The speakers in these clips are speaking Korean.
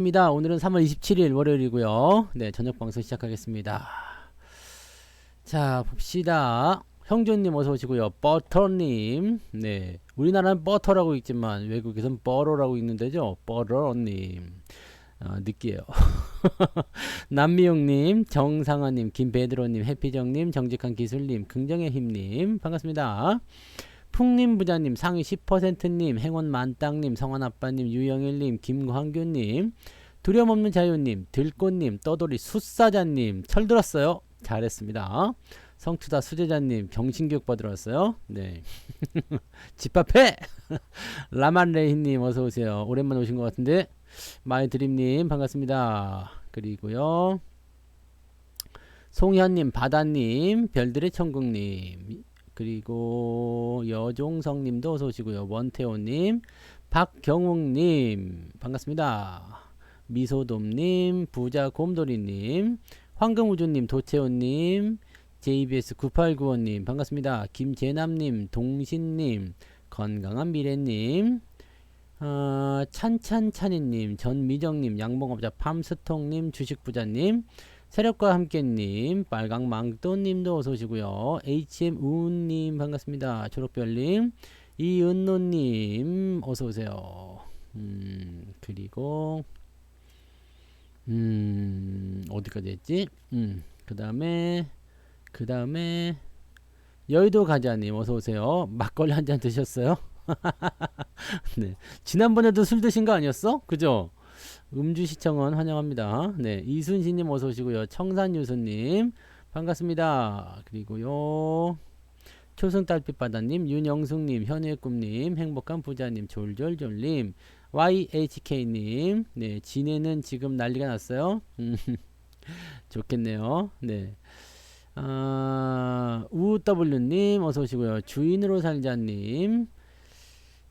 입니다. 오늘은 3월 27일 월요일이고요. 네, 저녁 방송 시작하겠습니다. 자, 봅시다. 형조님 어서 오시고요. 버터님, 네, 우리나라는 버터라고 읽지만 외국에선 버러라고 읽는데죠. 버러님, 느끼해요. 남미용님, 정상아님, 김배드로님, 해피정님, 정직한 기술님, 긍정의 힘님, 반갑습니다. 풍님 부자님, 상위 10%님, 행운 만땅님, 성환아빠님, 유영일님, 김광규님, 두려움없는 자유님, 들꽃님, 떠돌이 숫사자님, 철들었어요. 잘했습니다. 성투다 수제자님, 경신교육 받으러 왔어요. 네. 집합해! 라만레이님, 어서오세요. 오랜만에 오신 것 같은데, 마이드림님, 반갑습니다. 그리고요, 송현님, 바다님, 별들의 천국님, 그리고 여종성님도 어서오시고요. 원태호님, 박경욱님, 반갑습니다. 미소돔님, 부자곰돌이님, 황금우주님, 도채호님, JBS9895님, 반갑습니다. 김재남님, 동신님, 건강한 미래님, 찬찬찬이님, 전미정님, 양봉업자 팜스통님, 주식부자님, 세력과 함께님, 빨강망토님도 어서오시고요. HM우님 반갑습니다. 초록별님, 이은노님 어서오세요. 그리고 어디까지 했지? 그 다음에 여의도 가자님 어서오세요. 막걸리 한 잔 드셨어요? 네, 지난번에도 술 드신 거 아니었어? 그죠? 음주 시청은 환영합니다. 네, 이순신님 어서 오시고요. 청산유수님 반갑습니다. 그리고요, 초승달빛바다님, 윤영숙님, 현의꿈님, 행복한 부자님, 졸졸졸님, YHK님, 네, 진해는 지금 난리가 났어요. 좋겠네요. 네. 우W님 어서 오시고요. 주인으로 살자님,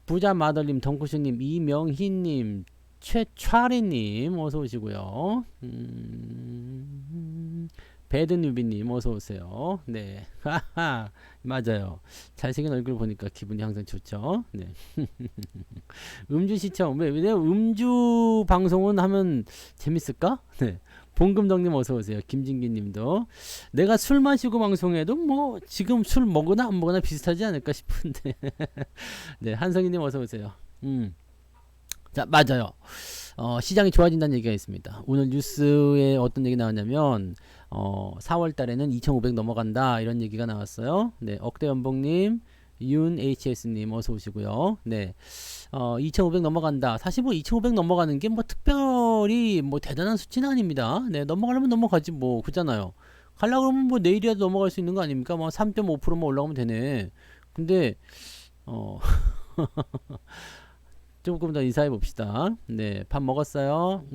부자 마더님, 덩쿠슈님, 이명희님, 최차리님 어서 오시고요. 배드뉴비님 어서 오세요. 네, 하하, 맞아요. 잘생긴 얼굴 보니까 기분이 항상 좋죠. 네. 음주 시청, 왜 음주 방송은 하면 재밌을까? 네. 봉금덕님 어서 오세요. 김진기님도, 내가 술 마시고 방송해도 뭐 지금 술 먹으나 안 먹으나 비슷하지 않을까 싶은데. 네, 한성희님 어서 오세요. 자, 맞아요. 시장이 좋아진다는 얘기가 있습니다. 오늘 뉴스에 어떤 얘기 나왔냐면, 4월 달에는 2,500 넘어간다, 이런 얘기가 나왔어요. 네, 억대연봉님, 윤HS님 어서 오시고요. 네, 2,500 넘어간다. 사실 뭐 2,500 넘어가는 게 뭐 특별히 뭐 대단한 수치는 아닙니다. 네, 넘어가려면 넘어가지 뭐, 그잖아요. 가려고 그러면 뭐 내일이라도 넘어갈 수 있는 거 아닙니까? 뭐 3.5%만 올라가면 되네. 근데 조금 더 인사해 봅시다. 네, 밥 먹었어요.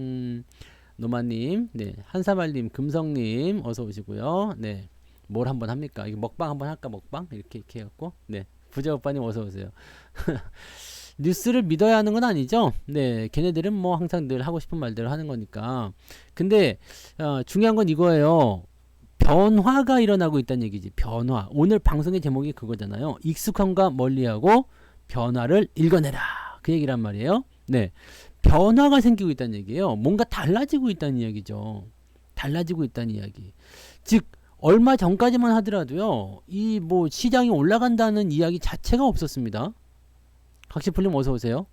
노마님, 네, 한사발님, 금성님, 어서 오시고요. 네, 뭘 한번 합니까? 이거 먹방 한번 할까? 먹방 이렇게 해갖고, 네, 부자 오빠님 어서 오세요. 뉴스를 믿어야 하는 건 아니죠. 네, 걔네들은 뭐 항상 늘 하고 싶은 말대로 하는 거니까. 근데 중요한 건 이거예요. 변화가 일어나고 있다는 얘기지. 변화. 오늘 방송의 제목이 그거잖아요. 익숙함과 멀리하고 변화를 읽어내라, 그 얘기란 말이에요. 네, 변화가 생기고 있다는 얘기예요. 뭔가 달라지고 있다는 이야기죠. 달라지고 있다는 이야기. 즉, 얼마 전까지만 하더라도요, 이 뭐 시장이 올라간다는 이야기 자체가 없었습니다. 각시풀님 어서 오세요.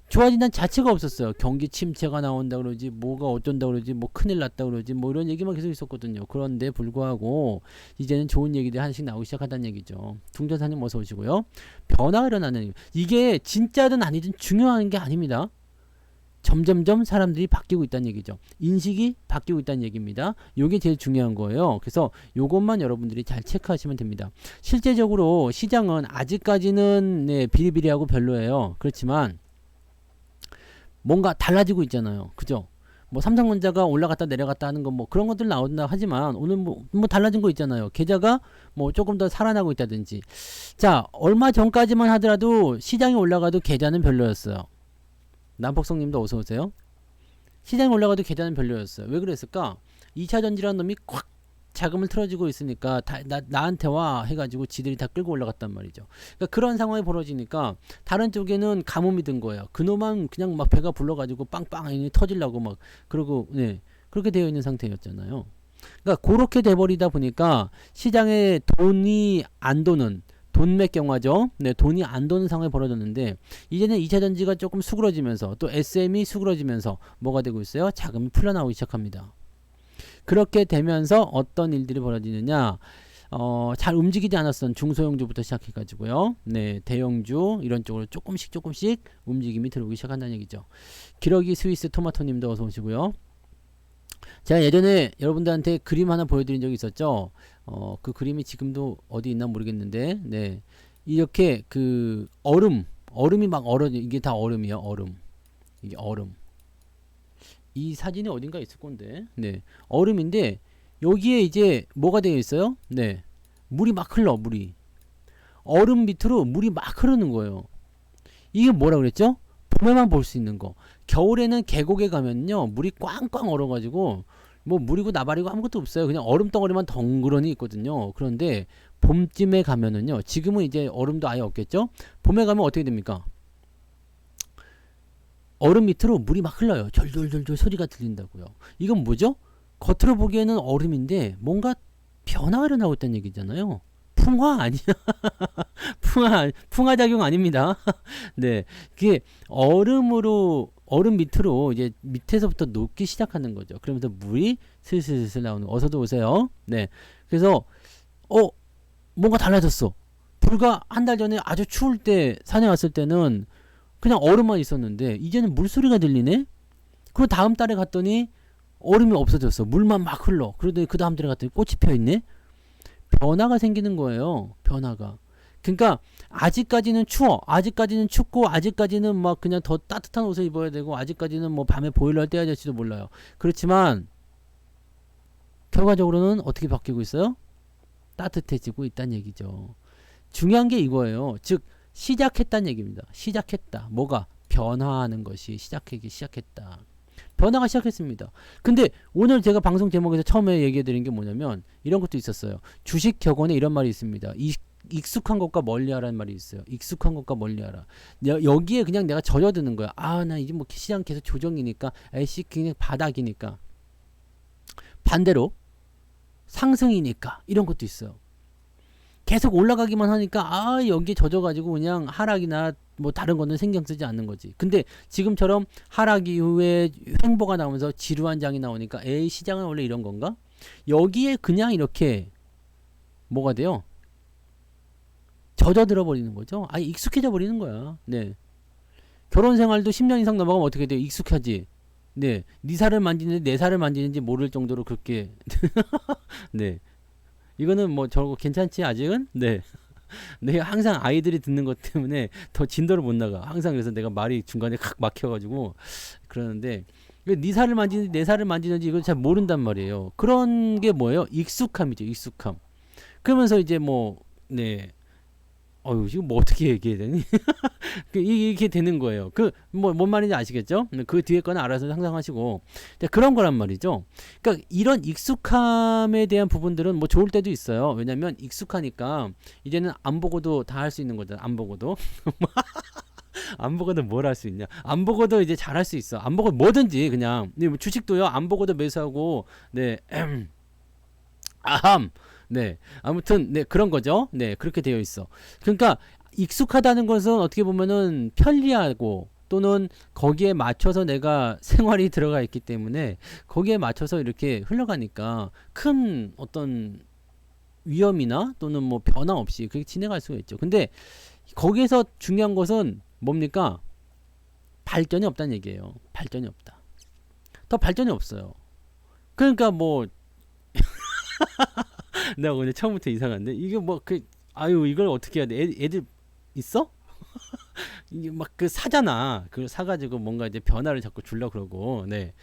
좋아진다는 자체가 없었어요. 경기 침체가 나온다 그러지, 뭐가 어쩐다 그러지, 뭐 큰일 났다 그러지, 뭐 이런 얘기만 계속 있었거든요. 그런데 불구하고 이제는 좋은 얘기들이 하나씩 나오기 시작한다는 얘기죠. 둥전사님 어서 오시고요. 변화가 일어나는, 이게 진짜든 아니든 중요한 게 아닙니다. 점점점 사람들이 바뀌고 있다는 얘기죠. 인식이 바뀌고 있다는 얘기입니다. 요게 제일 중요한 거예요. 그래서 요것만 여러분들이 잘 체크하시면 됩니다. 실제적으로 시장은 아직까지는 네, 비리비리하고 별로예요. 그렇지만 뭔가 달라지고 있잖아요. 그죠? 뭐 삼성전자가 올라갔다 내려갔다 하는 거 뭐 그런 것들 나온다 하지만 오늘 뭐 달라진 거 있잖아요. 계좌가 뭐 조금 더 살아나고 있다든지. 자, 얼마 전까지만 하더라도 시장이 올라가도 계좌는 별로였어요. 남폭성님도 어서 오세요. 시장이 올라가도 계좌는 별로였어요. 왜 그랬을까? 2차 전지라는 놈이 콱 자금을 틀어주고 있으니까 나한테 와 해가지고 지들이 다 끌고 올라갔단 말이죠. 그러니까 그런 상황이 벌어지니까 다른 쪽에는 가뭄이 든 거예요. 그놈만 그냥 막 배가 불러가지고 빵빵 터지려고 막 그러고 네 그렇게 되어 있는 상태였잖아요. 그러니까 그렇게 돼버리다 보니까 시장에 돈이 안 도는 돈맥경화죠. 네, 돈이 안 도는 상황이 벌어졌는데 이제는 2차전지가 조금 수그러지면서 또 SM이 수그러지면서 뭐가 되고 있어요? 자금이 풀려나오기 시작합니다. 그렇게 되면서 어떤 일들이 벌어지느냐? 잘 움직이지 않았던 중소형주부터 시작해가지고요. 네, 대형주 이런 쪽으로 조금씩 움직임이 들어오기 시작한다는 얘기죠. 기러기 스위스 토마토님도 어서 오시고요. 제가 예전에 여러분들한테 그림 하나 보여드린 적이 있었죠. 그 그림이 지금도 어디 있나 모르겠는데, 네, 이렇게 그 얼음이 막 이게 다 얼음이에요. 이게 얼음. 이 사진이 어딘가 있을 건데, 네, 얼음인데 여기에 이제 뭐가 되어 있어요? 네, 물이 막 흘러. 얼음 밑으로 물이 막 흐르는 거예요. 이게 뭐라 그랬죠? 봄에만 볼 수 있는 거. 겨울에는 계곡에 가면요 물이 꽝꽝 얼어가지고 뭐 물이고 나발이고 아무것도 없어요. 그냥 얼음 덩어리만 덩그러니 있거든요. 그런데 봄쯤에 가면은요, 지금은 이제 얼음도 아예 없겠죠. 봄에 가면 어떻게 됩니까? 얼음 밑으로 물이 막 흘러요. 졸졸졸졸 소리가 들린다고요. 이건 뭐죠? 겉으로 보기에는 얼음인데 뭔가 변화가 일어나고 있다는 얘기잖아요. 풍화 아니야? 풍화 작용 아닙니다. 네, 그게 얼음 밑으로 이제 밑에서부터 녹기 시작하는 거죠. 그러면서 물이 슬슬 나오는. 어서도 오세요. 네, 그래서 뭔가 달라졌어. 불과 한 달 전에 아주 추울 때 산에 왔을 때는 그냥 얼음만 있었는데 이제는 물소리가 들리네. 그리고 다음 달에 갔더니 얼음이 없어졌어. 물만 막 흘러. 그러더니 그 다음 달에 갔더니 꽃이 펴 있네. 변화가 생기는 거예요. 변화가. 그러니까 아직까지는 추워. 아직까지는 춥고 아직까지는 막 그냥 더 따뜻한 옷을 입어야 되고 아직까지는 뭐 밤에 보일러를 떼야 될지도 몰라요. 그렇지만 결과적으로는 어떻게 바뀌고 있어요? 따뜻해지고 있다는 얘기죠. 중요한 게 이거예요. 즉 시작했다는 얘기입니다. 시작했다. 뭐가? 변화하는 것이 시작하기 시작했다. 변화가 시작했습니다. 근데 오늘 제가 방송 제목에서 처음에 얘기해 드린 게 뭐냐면 이런 것도 있었어요. 주식 격언에 이런 말이 있습니다. 익숙한 것과 멀리하라는 말이 있어요. 익숙한 것과 멀리하라. 여기에 그냥 내가 젖어드는 거야. 나 이제 뭐 시장 계속 조정이니까, 에이씨 그냥 바닥이니까. 반대로 상승이니까 이런 것도 있어요. 계속 올라가기만 하니까 여기에 젖어가지고 그냥 하락이나 뭐 다른 거는 신경 쓰지 않는 거지. 근데 지금처럼 하락 이후에 횡보가 나오면서 지루한 장이 나오니까 에이 시장은 원래 이런 건가? 여기에 그냥 이렇게 뭐가 돼요? 젖어들어 버리는 거죠. 아예 익숙해져 버리는 거야. 네. 결혼 생활도 10년 이상 넘어가면 어떻게 돼요? 익숙하지. 네. 네 살을 만지는지 내 살을 만지는지 모를 정도로 그렇게 네. 이거는 뭐 저거 괜찮지 아직은? 네. 내가 항상 아이들이 듣는 것 때문에 더 진도를 못 나가. 항상 그래서 내가 말이 중간에 칵 막혀가지고 그러는데 네 살을 만지는지 내 살을 만지는지 이걸 잘 모른단 말이에요. 그런 게 뭐예요? 익숙함이죠. 익숙함. 그러면서 이제 뭐 네. 지금 뭐 어떻게 얘기해야 되니? 이렇게 되는 거예요. 뭔 말인지 아시겠죠? 그 뒤에 거는 알아서 상상하시고. 그런 거란 말이죠. 그러니까 이런 익숙함에 대한 부분들은 뭐 좋을 때도 있어요. 왜냐면 익숙하니까 이제는 안 보고도 다 할 수 있는 거잖아. 안 보고도. 안 보고도 뭘 할 수 있냐? 안 보고도 이제 잘 할 수 있어. 안 보고 뭐든지 그냥. 뭐 주식도요. 안 보고도 매수하고. 네. 네. 아무튼, 네, 그런 거죠. 네, 그렇게 되어 있어. 그러니까, 익숙하다는 것은 어떻게 보면은 편리하고, 또는 거기에 맞춰서 내가 생활이 들어가 있기 때문에, 거기에 맞춰서 이렇게 흘러가니까, 큰 어떤 위험이나, 또는 뭐 변화 없이 그렇게 진행할 수가 있죠. 근데, 거기에서 중요한 것은 뭡니까? 발전이 없다는 얘기예요. 발전이 없다. 더 발전이 없어요. 그러니까 뭐, 내가 오늘 처음부터 이상한데 이게 뭐 이걸 어떻게 해야 돼? 애들 있어? 이게 막 사잖아. 그걸 사가지고 뭔가 이제 변화를 자꾸 주려 그러고 네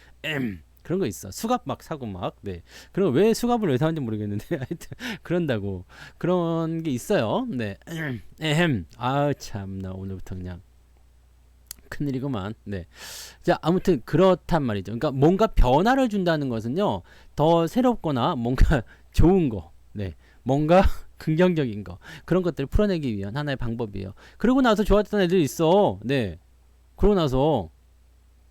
그런 거 있어. 수갑 막 사고 막 네. 그럼 왜 수갑을 왜 사는지 모르겠는데 하여튼 그런다고 그런 게 있어요. 네. 참나 오늘부터 그냥 큰일이구만. 네. 자, 아무튼 그렇단 말이죠. 그러니까 뭔가 변화를 준다는 것은요. 더 새롭거나 뭔가 좋은 거, 네, 뭔가 긍정적인 거, 그런 것들을 풀어내기 위한 하나의 방법이에요. 그러고 나서 좋았던 애들 있어. 네, 그러고 나서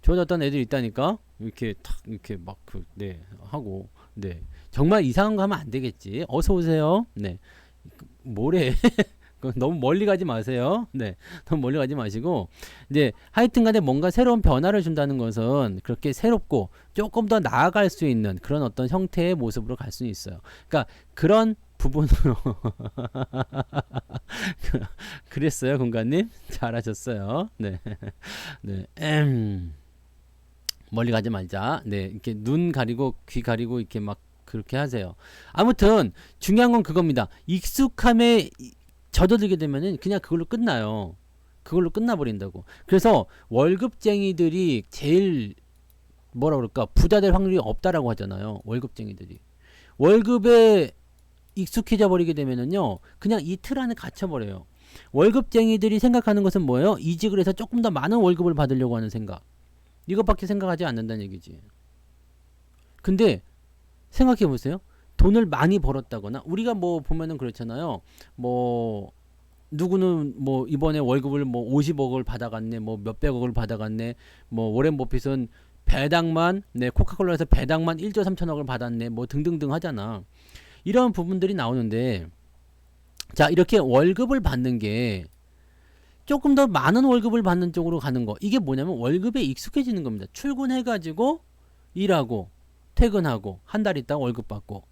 좋아졌던 애들 있다니까. 이렇게 탁 이렇게 막 네 하고, 네, 정말 이상한 거 하면 안 되겠지. 어서 오세요. 네, 뭐래? 너무 멀리 가지 마세요. 네, 너무 멀리 가지 마시고, 이제 하여튼간에 뭔가 새로운 변화를 준다는 것은 그렇게 새롭고 조금 더 나아갈 수 있는 그런 어떤 형태의 모습으로 갈 수 있어요. 그러니까 그런 부분으로 그랬어요, 공간님. 잘하셨어요. 네, 네, 멀리 가지 말자. 네, 이렇게 눈 가리고 귀 가리고 이렇게 막 그렇게 하세요. 아무튼 중요한 건 그겁니다. 익숙함에 젖어들게 되면은 그냥 그걸로 끝나요. 그걸로 끝나버린다고. 그래서 월급쟁이들이 제일 뭐라 그럴까, 부자 될 확률이 없다라고 하잖아요. 월급쟁이들이 월급에 익숙해져 버리게 되면은요, 그냥 이 틀 안에 갇혀버려요. 월급쟁이들이 생각하는 것은 뭐예요? 이직을 해서 조금 더 많은 월급을 받으려고 하는 생각. 이것밖에 생각하지 않는다는 얘기지. 근데 생각해 보세요. 돈을 많이 벌었다거나, 우리가 뭐 보면은 그렇잖아요. 뭐 누구는 뭐 이번에 월급을 뭐 50억을 받아갔네, 뭐 몇백억을 받아갔네, 뭐 워렌 버핏은 배당만, 네, 코카콜라에서 배당만 1조 3천억을 받았네, 뭐 등등등 하잖아. 이런 부분들이 나오는데, 자, 이렇게 월급을 받는 게 조금 더 많은 월급을 받는 쪽으로 가는 거, 이게 뭐냐면 월급에 익숙해지는 겁니다. 출근해가지고 일하고 퇴근하고 한 달 있다가 월급 받고,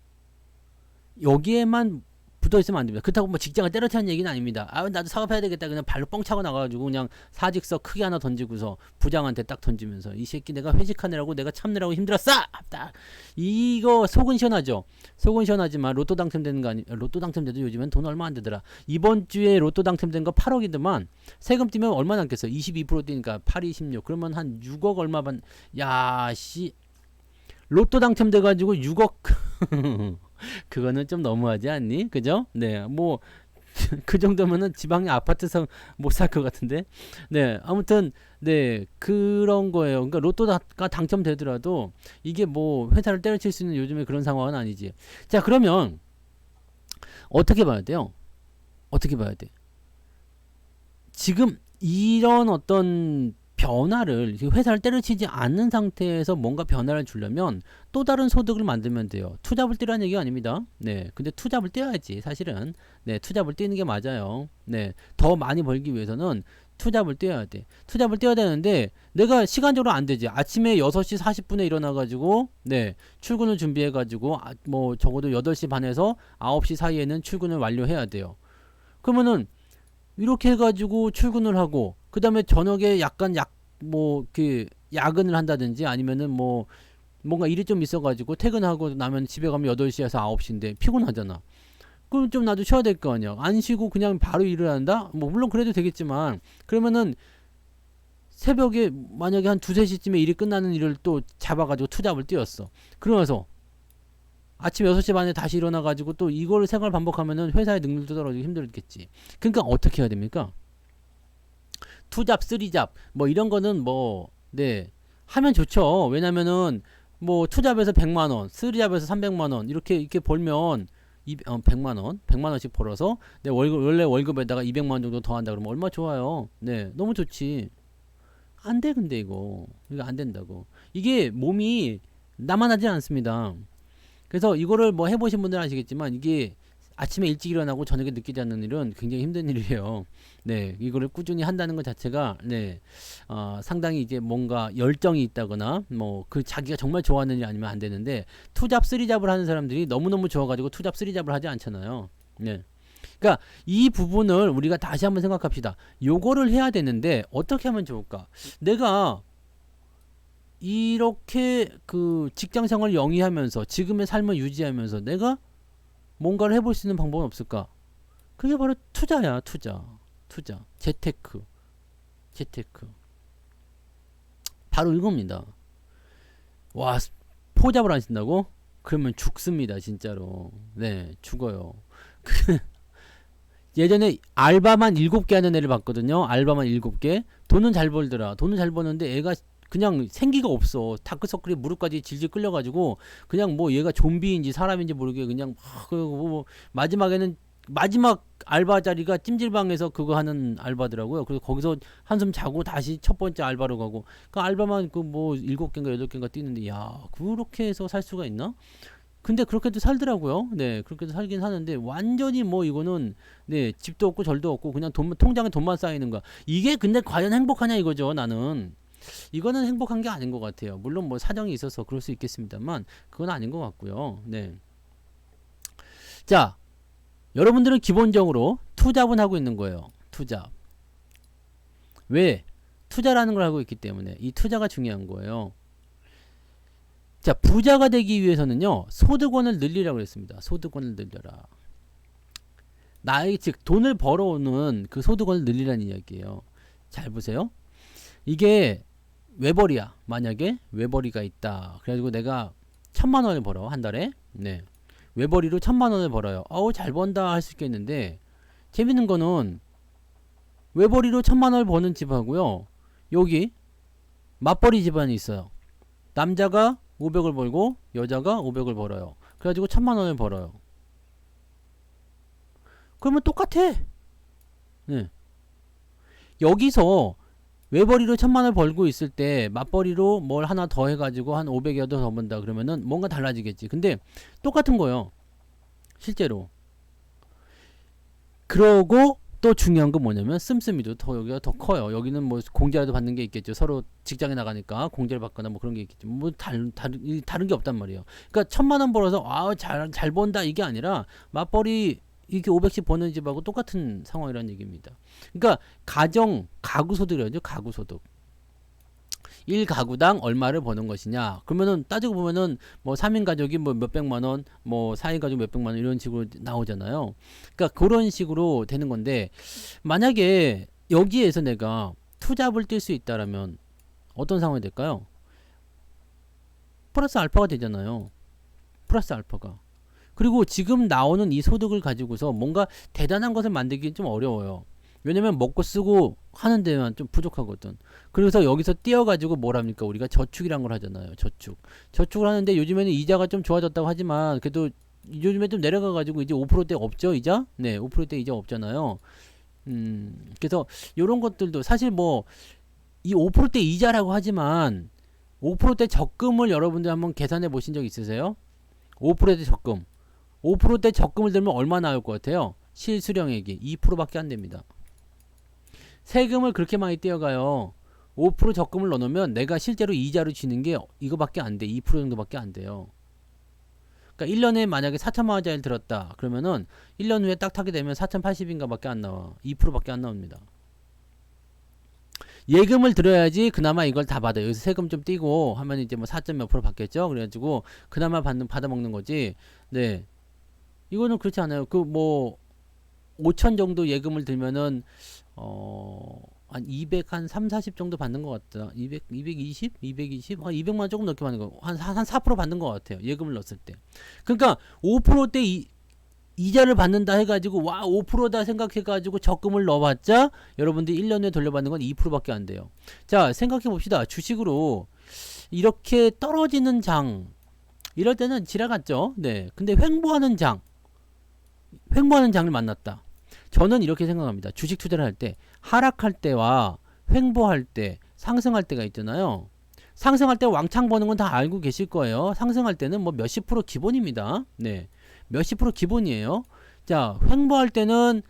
여기에만 붙어 있으면 안 됩니다. 그렇다고 뭐 직장을 때려치는 얘기는 아닙니다. 아, 나도 사업해야 되겠다. 그냥 발로 뻥 차고 나가가지고 그냥 사직서 크게 하나 던지고서 부장한테 딱 던지면서, 이 새끼 내가 회식하느라고 내가 참느라고 힘들었어! 딱 이거 속은 시원하죠. 속은 시원하지만 로또 당첨되는 거 아니, 로또 당첨돼도 요즘엔 돈 얼마 안 되더라. 이번 주에 로또 당첨된 거 8억이더만 세금 떼면 얼마 남겠어? 22% 떼니까 8, 26. 그러면 한 6억 얼마반. 야, 씨. 로또 당첨돼가지고 6억. 그거는 좀 너무하지 않니? 그죠? 네, 뭐 그 정도면은 지방에 아파트 못 살 것 같은데. 네, 아무튼 네, 그런 거예요. 그러니까 로또가 당첨되더라도 이게 뭐 회사를 때려칠 수 있는 요즘에 그런 상황은 아니지. 자, 그러면 어떻게 봐야 돼요? 어떻게 봐야 돼? 지금 이런 어떤 변화를, 회사를 때려치지 않는 상태에서 뭔가 변화를 주려면 또 다른 소득을 만들면 돼요. 투잡을 뛰라는 얘기가 아닙니다. 네, 근데 투잡을 뛰어야지 사실은. 네, 투잡을 뛰는 게 맞아요. 네, 더 많이 벌기 위해서는 투잡을 뛰어야 돼. 투잡을 뛰어야 되는데 내가 시간적으로 안 되지. 아침에 6시 40분에 일어나가지고, 네, 출근을 준비해가지고, 뭐 적어도 8시 반에서 9시 사이에는 출근을 완료해야 돼요. 그러면은 이렇게 해가지고 출근을 하고, 그 다음에 저녁에 약간 뭐 그 야근을 한다든지, 아니면은 뭐 뭔가 일이 좀 있어가지고 퇴근하고 나면 집에 가면 8시에서 9시인데 피곤하잖아. 그럼 좀 나도 쉬어야 될 거 아니야. 안 쉬고 그냥 바로 일을 한다? 뭐 물론 그래도 되겠지만, 그러면은 새벽에 만약에 한 2, 3시쯤에 일이 끝나는 일을 또 잡아가지고 투잡을 뛰었어. 그러면서 아침 6시 반에 다시 일어나가지고 또 이걸 생활 반복하면은 회사의 능률도 떨어지기 힘들겠지. 그러니까 어떻게 해야 됩니까? 투잡, 쓰리잡, 뭐 이런 거는 뭐, 네, 하면 좋죠. 왜냐면은 뭐 투잡에서 100만원, 쓰리잡에서 300만원, 이렇게 벌면 100만원, 100만원씩 벌어서 내 원래 월급에다가 200만원 정도 더 한다 그러면 얼마 좋아요. 네, 너무 좋지. 안 돼, 근데 이거 안 된다고. 이게 몸이 나만 하지 않습니다. 그래서 이거를 뭐 해보신 분들은 아시겠지만, 이게 아침에 일찍 일어나고 저녁에 늦게 자는 일은 굉장히 힘든 일이에요. 네, 이거를 꾸준히 한다는 것 자체가, 네, 상당히 이제 뭔가 열정이 있다거나 뭐 그 자기가 정말 좋아하는 일 아니면 안 되는데, 투잡 쓰리잡을 하는 사람들이 너무너무 좋아가지고 투잡 쓰리잡을 하지 않잖아요. 네. 그러니까 이 부분을 우리가 다시 한번 생각합시다. 요거를 해야 되는데 어떻게 하면 좋을까? 내가 이렇게 그 직장 생활을 영위하면서 지금의 삶을 유지하면서 내가 뭔가를 해볼 수 있는 방법은 없을까? 그게 바로 투자야. 투자. 재테크. 바로 이겁니다. 와, 포잡을 안 신다고? 그러면 죽습니다, 진짜로. 네, 죽어요. 예전에 알바만 7개 하는 애를 봤거든요. 알바만 7개. 돈은 잘 벌더라. 돈은 잘 버는데 애가 그냥 생기가 없어. 다크서클이 무릎까지 질질 끌려가지고 그냥 뭐 얘가 좀비인지 사람인지 모르게 그냥 뭐 마지막에는 마지막 알바 자리가 찜질방에서 그거 하는 알바더라고요. 그래서 거기서 한숨 자고 다시 첫 번째 알바로 가고 그 알바만 그 뭐 7개인가 8개인가 뛰는데 야 그렇게 해서 살 수가 있나? 근데 그렇게도 살더라고요. 네, 그렇게도 살긴 하는데 완전히 뭐 이거는 네 집도 없고 절도 없고 그냥 돈 통장에 돈만 쌓이는 거야. 이게 근데 과연 행복하냐 이거죠. 나는 이거는 행복한 게 아닌 것 같아요. 물론 뭐 사정이 있어서 그럴 수 있겠습니다만 그건 아닌 것 같고요. 네, 자 여러분들은 기본적으로 투잡은 하고 있는 거예요. 투잡. 왜? 투자라는 걸 하고 있기 때문에 이 투자가 중요한 거예요. 자, 부자가 되기 위해서는요, 소득원을 늘리라고 했습니다. 소득원을 늘려라. 나의, 즉, 돈을 벌어오는 그 소득원을 늘리라는 이야기예요. 잘 보세요. 이게 외벌이야. 만약에 외벌이가 있다. 그래가지고 내가 1000만 원을 벌어, 한 달에. 네. 외벌이로 1000만 원을 벌어요. 어우, 잘 번다 할 수 있겠는데, 재밌는 거는 외벌이로 1000만 원을 버는 집하고요. 여기 맞벌이 집안이 있어요. 남자가 500을 벌고 여자가 500을 벌어요. 그래가지고 1000만 원을 벌어요. 그러면 똑같아. 네. 여기서 외벌이로 1000만 원을 벌고 있을 때 맞벌이로 뭘 하나 더 해가지고 한 500이라도 더 번다 그러면은 뭔가 달라지겠지. 근데 똑같은 거예요. 실제로. 그러고 또 중요한 건 뭐냐면 씀씀이도 더 여기가 더 커요. 여기는 뭐 공제라도 받는 게 있겠죠. 서로 직장에 나가니까 공제를 받거나 뭐 그런 게 있겠죠. 뭐 다른 게 없단 말이에요. 그러니까 1000만 원 벌어서 잘 번다 이게 아니라 맞벌이 이렇게 500씩 버는 집하고 똑같은 상황이라는 얘기입니다. 그러니까 가구 소득이라죠. 가구 소득. 1가구당 얼마를 버는 것이냐. 그러면은 따지고 보면은 뭐 3인 가족이 뭐 몇백만 원, 뭐 4인 가족 몇백만 원 이런 식으로 나오잖아요. 그러니까 그런 식으로 되는 건데 만약에 여기에서 내가 투잡을 뛸 수 있다라면 어떤 상황이 될까요? 플러스 알파가 되잖아요. 플러스 알파가. 그리고 지금 나오는 이 소득을 가지고서 뭔가 대단한 것을 만들기 좀 어려워요. 왜냐면 먹고 쓰고 하는 데만 좀 부족하거든. 그래서 여기서 띄어가지고 뭘 합니까? 우리가 저축이란 걸 하잖아요. 저축을 하는데 요즘에는 이자가 좀 좋아졌다고 하지만 그래도 요즘에 좀 내려가가지고 이제 5%대 없죠, 이자? 네, 5%대 이자 없잖아요. 그래서 요런 것들도 사실 뭐 이 5%대 이자라고 하지만 5%대 적금을 여러분들 한번 계산해 보신 적 있으세요? 5%대 적금. 5%대 적금을 들면 얼마 나올 것 같아요? 실수령액이 2%밖에 안 됩니다. 세금을 그렇게 많이 떼어가요. 5% 적금을 넣어놓으면 내가 실제로 이자로 쥐는 게 이거밖에 안 돼. 2% 정도밖에 안 돼요. 그러니까 1년에 만약에 4천만 원짜리를 들었다. 그러면은 1년 후에 딱 타게 되면 4,080인가 밖에 안 나와. 2%밖에 안 나옵니다. 예금을 들어야지 그나마 이걸 다 받아요. 여기서 세금 좀 떼고 하면 이제 뭐 4점 몇 % 받겠죠. 그래가지고 그나마 받아먹는 거지. 네. 이거는 그렇지 않아요. 그 뭐 5천 정도 예금을 들면은 한 200, 한 3, 40 정도 받는 것 같다. 200, 220? 220? 한 200만 원 조금 넘게 받는 거. 한 4% 받는 것 같아요. 예금을 넣었을 때. 그러니까 5%대 이자를 받는다 해가지고 와 5%다 생각해가지고 적금을 넣어봤자 여러분들이 1년 후에 돌려받는 건 2%밖에 안 돼요. 자 생각해 봅시다. 주식으로 이렇게 떨어지는 장 이럴 때는 지나갔죠. 네. 근데 횡보하는 장을 만났다. 저는 이렇게 생각합니다. 주식 투자를 할 때 하락할 때와 횡보할 때 상승할 때가 있잖아요. 상승할 때 왕창 버는 건 다 알고 계실 거예요. 상승할 때는 뭐 몇십 프로 기본입니다. 네. 몇십 프로 기본이에요. 자, 횡보할 때는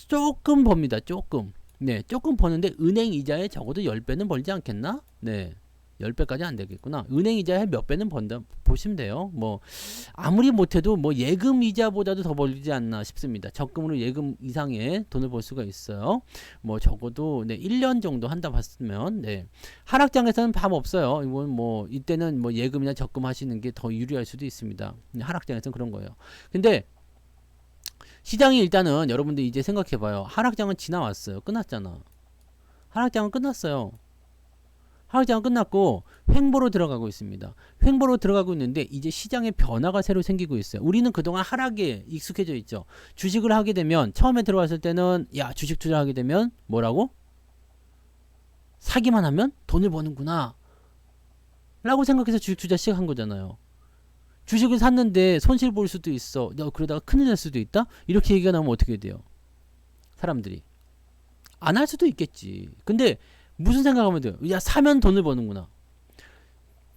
조금 법니다. 조금. 네, 조금 버는데 은행 이자에 적어도 10배는 벌지 않겠나? 네. 10배까지 안 되겠구나. 은행 이자에 몇 배는 번다 보시면 돼요. 뭐 아무리 못해도 뭐 예금 이자보다도 더 벌지 않나 싶습니다. 적금으로 예금 이상의 돈을 벌 수가 있어요. 뭐 적어도 네 1년 정도 한다 봤으면 네 하락장에서는 밥 없어요. 이건 뭐 이때는 뭐 예금이나 적금 하시는 게 더 유리할 수도 있습니다. 하락장에서는 그런 거예요. 근데 시장이 일단은 여러분들 이제 생각해봐요. 하락장은 지나왔어요. 끝났잖아. 하락장은 끝났어요. 하락장은 끝났고 횡보로 들어가고 있습니다. 횡보로 들어가고 있는데 이제 시장에 변화가 새로 생기고 있어요. 우리는 그동안 하락에 익숙해져 있죠. 주식을 하게 되면 처음에 들어왔을 때는 야 주식 투자하게 되면 뭐라고? 사기만 하면 돈을 버는구나. 라고 생각해서 주식 투자 시작한 거잖아요. 주식을 샀는데 손실 볼 수도 있어. 너 그러다가 큰일 날 수도 있다? 이렇게 얘기가 나오면 어떻게 돼요? 사람들이. 안 할 수도 있겠지. 근데 무슨 생각하면 돼요? 야, 사면 돈을 버는구나.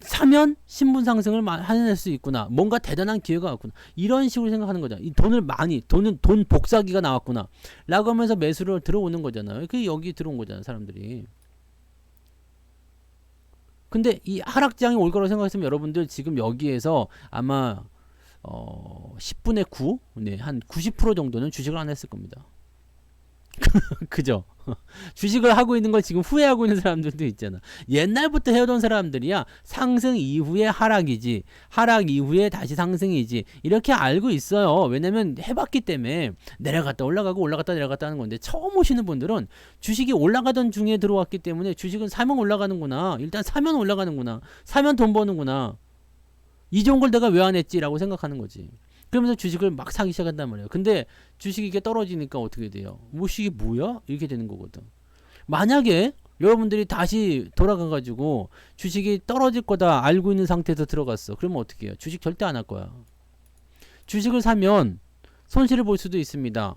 사면 신분 상승을 해낼 수 있구나. 뭔가 대단한 기회가 왔구나. 이런 식으로 생각하는 거잖아. 이 돈을 많이, 돈 복사기가 나왔구나. 라고 하면서 매수를 들어오는 거잖아요. 그게 여기 들어온 거잖아, 사람들이. 근데 이 하락장이 올 거라고 생각했으면 여러분들 지금 여기에서 아마 10분의 9, 네, 한 90% 정도는 주식을 안 했을 겁니다. 그죠? 주식을 하고 있는 걸 지금 후회하고 있는 사람들도 있잖아. 옛날부터 해오던 사람들이야 상승 이후에 하락이지, 하락 이후에 다시 상승이지, 이렇게 알고 있어요. 왜냐면 해봤기 때문에. 내려갔다 올라가고 올라갔다 내려갔다 하는 건데, 처음 오시는 분들은 주식이 올라가던 중에 들어왔기 때문에 주식은 사면 올라가는구나, 일단 사면 올라가는구나, 사면 돈 버는구나, 이 좋은 걸 내가 왜 안 했지? 라고 생각하는 거지. 그러면서 주식을 막 사기 시작한단 말이에요. 근데 주식이 이게 떨어지니까 어떻게 돼요? 뭐 이게 뭐야? 이렇게 되는 거거든. 만약에 여러분들이 다시 돌아가가지고 주식이 떨어질 거다 알고 있는 상태에서 들어갔어. 그러면 어떻게 해요? 주식 절대 안 할 거야. 주식을 사면 손실을 볼 수도 있습니다.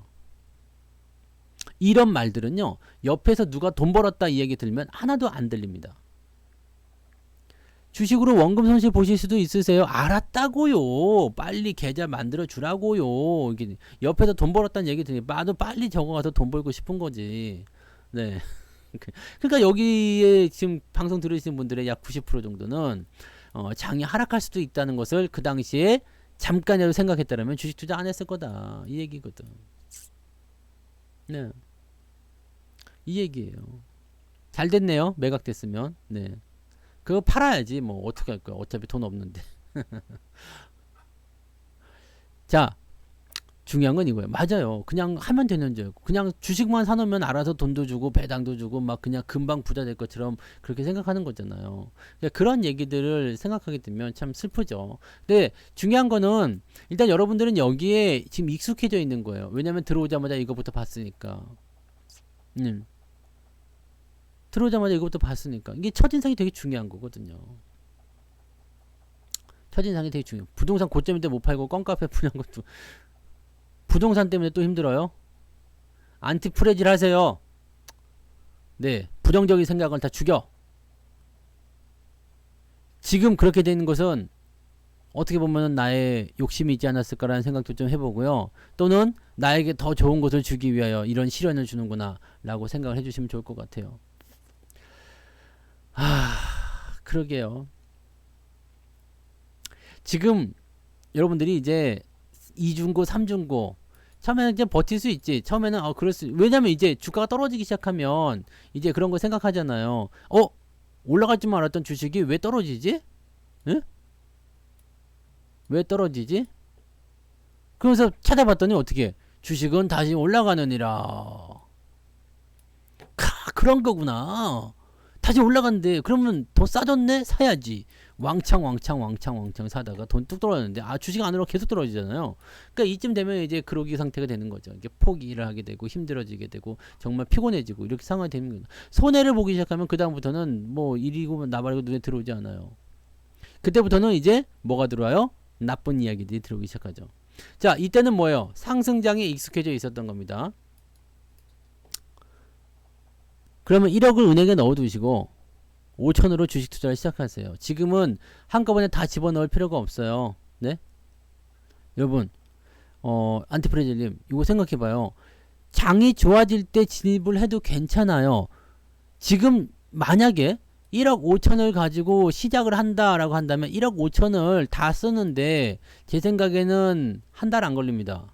이런 말들은요, 옆에서 누가 돈 벌었다 이 얘기 들으면 하나도 안 들립니다. 주식으로 원금 손실 보실 수도 있으세요. 알았다고요. 빨리 계좌 만들어 주라고요. 이게 옆에서 돈 벌었다는 얘기 들으니 나도 빨리 저거 가서 돈 벌고 싶은 거지. 네. 그러니까 여기에 지금 방송 들으시는 분들의 약 90% 정도는 장이 하락할 수도 있다는 것을 그 당시에 잠깐이라도 생각했다면 주식 투자 안 했을 거다. 이 얘기거든. 네. 이 얘기예요. 잘 됐네요. 매각됐으면. 네. 그거 팔아야지. 뭐 어떻게 할 거야. 어차피 돈 없는데. 자, 중요한 건 이거예요. 맞아요. 그냥 하면 되는 줄 알고, 그냥 주식만 사놓으면 알아서 돈도 주고 배당도 주고 막 그냥 금방 부자 될 것처럼 그렇게 생각하는 거잖아요. 그러니까 그런 얘기들을 생각하게 되면 참 슬프죠. 근데 중요한 거는 일단 여러분들은 여기에 지금 익숙해져 있는 거예요. 왜냐면 들어오자마자 이거부터 봤으니까. 들어오자마자 이것부터 봤으니까. 이게 첫인상이 되게 중요한 거거든요. 첫인상이 되게 중요해요. 부동산 고점인데 못 팔고 껌카페 분양 것도, 부동산 때문에 또 힘들어요. 안티프레질 하세요. 네, 부정적인 생각을 다 죽여. 지금 그렇게 되는 것은 어떻게 보면 나의 욕심이 있지 않았을까라는 생각도 좀 해보고요. 또는 나에게 더 좋은 것을 주기 위하여 이런 시련을 주는구나 라고 생각을 해주시면 좋을 것 같아요. 그러게요. 지금 여러분들이 이제 2중고 3중고 처음에는 이제 버틸 수 있지. 처음에는 그럴 수, 왜냐면 이제 주가가 떨어지기 시작하면 이제 그런 거 생각하잖아요. 올라갈 줄 알았던 주식이 왜 떨어지지? 응? 왜 떨어지지? 그러면서 찾아봤더니 어떻게, 주식은 다시 올라가느니라. 그런 거구나. 다시 올라갔는데 그러면 더 싸졌네? 사야지. 왕창 사다가 돈 뚝 떨어졌는데 주식 안으로 계속 떨어지잖아요. 그러니까 이쯤 되면 이제 그러기 상태가 되는 거죠. 이게 포기를 하게 되고 힘들어지게 되고 정말 피곤해지고 이렇게 상황이 되는 거예요. 손해를 보기 시작하면 그 다음부터는 뭐 일이고 나발이고 눈에 들어오지 않아요. 그때부터는 이제 뭐가 들어와요? 나쁜 이야기들이 들어오기 시작하죠. 자, 이때는 뭐예요? 상승장에 익숙해져 있었던 겁니다. 그러면 1억을 은행에 넣어두시고 5천으로 주식 투자를 시작하세요. 지금은 한꺼번에 다 집어넣을 필요가 없어요. 네? 여러분, 안티프레질님, 이거 생각해봐요. 장이 좋아질 때 진입을 해도 괜찮아요. 지금 만약에 1억 5천을 가지고 시작을 한다라고 한다면 1억 5천을 다 쓰는데 제 생각에는 한 달 안 걸립니다.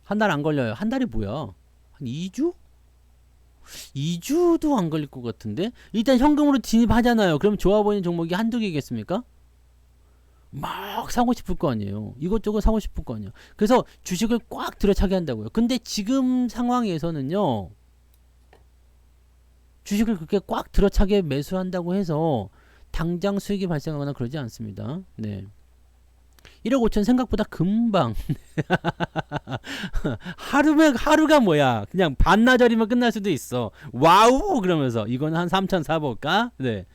한 달 안 걸려요. 한 달이 뭐야? 한 2주? 2주도 안 걸릴 것 같은데? 일단 현금으로 진입하잖아요. 그럼 좋아 보이는 종목이 한두 개겠습니까? 막 사고 싶을 거 아니에요. 이것저것 사고 싶을 거 아니에요. 그래서 주식을 꽉 들어차게 한다고요. 근데 지금 상황에서는요, 주식을 그렇게 꽉 들어차게 매수한다고 해서 당장 수익이 발생하거나 그러지 않습니다. 네. 1억 5천 생각보다 금방 하루가 뭐야, 그냥 반나절이면 끝날 수도 있어. 와우 그러면서 이거는 한 3천 사볼까. 네.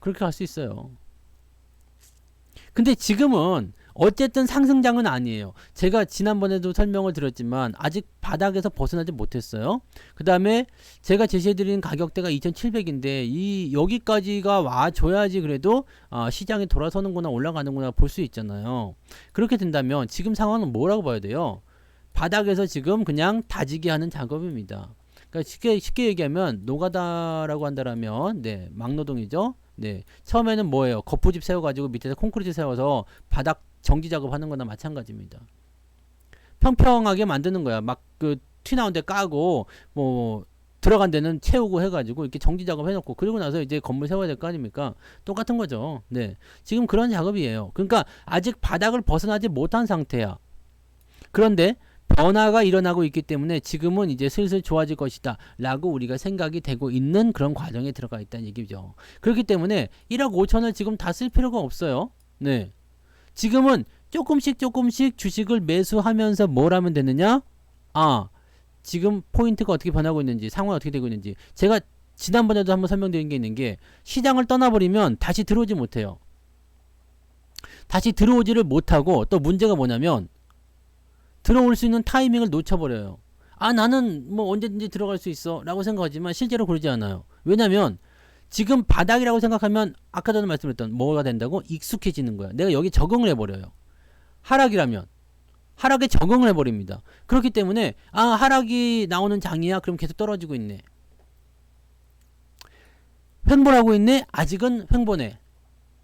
그렇게 갈 수 있어요. 근데 지금은 어쨌든 상승장은 아니에요. 제가 지난번에도 설명을 드렸지만 아직 바닥에서 벗어나지 못했어요. 그 다음에 제가 제시해드린 가격대가 2700인데 이 여기까지가 와줘야지 그래도 시장이 돌아서는구나 올라가는구나 볼 수 있잖아요. 그렇게 된다면 지금 상황은 뭐라고 봐야 돼요? 바닥에서 지금 그냥 다지기 하는 작업입니다. 그러니까 쉽게 얘기하면 노가다라고 한다라면 네 막노동이죠. 네 처음에는 뭐예요? 거푸집 세워가지고 밑에서 콘크리트 세워서 바닥 정지 작업하는 거나 마찬가지입니다. 평평하게 만드는 거야. 막 그 티 나온 데 까고 뭐 들어간 데는 채우고 해가지고 이렇게 정지 작업 해놓고 그리고 나서 이제 건물 세워야 될 거 아닙니까? 똑같은 거죠. 네 지금 그런 작업이에요. 그러니까 아직 바닥을 벗어나지 못한 상태야. 그런데 변화가 일어나고 있기 때문에 지금은 이제 슬슬 좋아질 것이다 라고 우리가 생각이 되고 있는 그런 과정에 들어가 있다는 얘기죠. 그렇기 때문에 1억 5천을 지금 다 쓸 필요가 없어요. 네. 지금은 조금씩 주식을 매수하면서 뭘 하면 되느냐? 지금 포인트가 어떻게 변하고 있는지, 상황이 어떻게 되고 있는지. 제가 지난번에도 한번 설명드린 게 있는 게 시장을 떠나버리면 다시 들어오지 못해요. 다시 들어오지를 못하고 또 문제가 뭐냐면 들어올 수 있는 타이밍을 놓쳐버려요. 나는 뭐 언제든지 들어갈 수 있어 라고 생각하지만 실제로 그러지 않아요. 왜냐면 지금 바닥이라고 생각하면 아까 전에 말씀드렸던 뭐가 된다고? 익숙해지는 거야. 내가 여기 적응을 해버려요. 하락이라면 하락에 적응을 해버립니다. 그렇기 때문에 하락이 나오는 장이야. 그럼 계속 떨어지고 있네. 횡보하고 있네. 아직은 횡보네.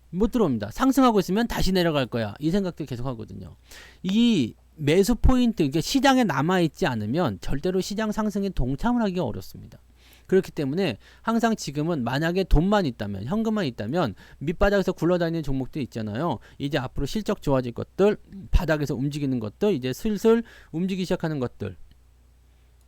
못 들어옵니다. 상승하고 있으면 다시 내려갈 거야. 이 생각들 계속 하거든요. 이 매수 포인트, 이게 시장에 남아있지 않으면 절대로 시장 상승에 동참을 하기가 어렵습니다. 그렇기 때문에 항상 지금은 만약에 돈만 있다면, 현금만 있다면 밑바닥에서 굴러다니는 종목들 있잖아요. 이제 앞으로 실적 좋아질 것들, 바닥에서 움직이는 것들, 이제 슬슬 움직이기 시작하는 것들,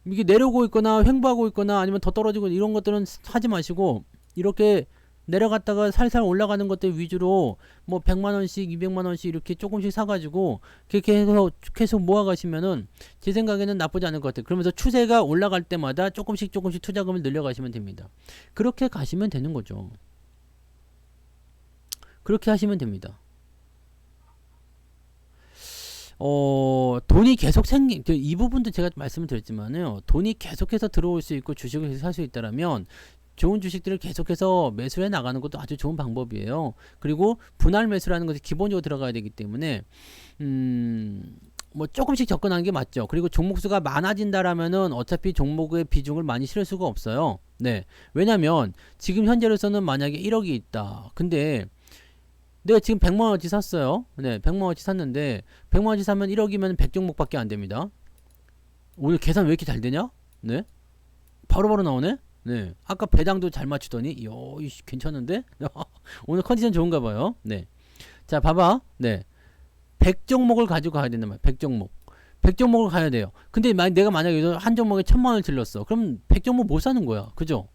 이게 내려오고 있거나 횡보하고 있거나 아니면 더 떨어지고 이런 것들은 하지 마시고 이렇게 내려갔다가 살살 올라가는 것들 위주로 뭐 100만원씩 200만원씩 이렇게 조금씩 사가지고 그렇게 해서 계속 모아가시면은 제 생각에는 나쁘지 않을 것 같아요. 그러면서 추세가 올라갈 때마다 조금씩 투자금을 늘려가시면 됩니다. 그렇게 가시면 되는 거죠. 그렇게 하시면 됩니다. 돈이 계속 이 부분도 제가 말씀을 드렸지만요. 돈이 계속해서 들어올 수 있고 주식을 계속 살 수 있다라면 좋은 주식들을 계속해서 매수해 나가는 것도 아주 좋은 방법이에요. 그리고 분할 매수라는 것이 기본적으로 들어가야 되기 때문에 뭐 조금씩 접근하는 게 맞죠. 그리고 종목수가 많아진다라면은 어차피 종목의 비중을 많이 실을 수가 없어요. 네. 왜냐면 지금 현재로서는 만약에 1억이 있다. 근데 내가 지금 100만원어치 샀어요. 네, 100만원어치 샀는데 100만원어치 사면 1억이면 100종목밖에 안 됩니다. 오늘 계산 왜 이렇게 잘 되냐? 네. 바로바로 나오네? 네. 아까 배당도 잘 맞추더니, 괜찮은데? 오늘 컨디션 좋은가 봐요. 네. 자, 봐봐. 네. 100종목을 가지고 가야 된단 말이야. 100종목. 100종목을 가야 돼요. 근데 내가 만약에 한 종목에 1000만원을 들렀어. 그럼 100종목 못 사는 거야. 그죠?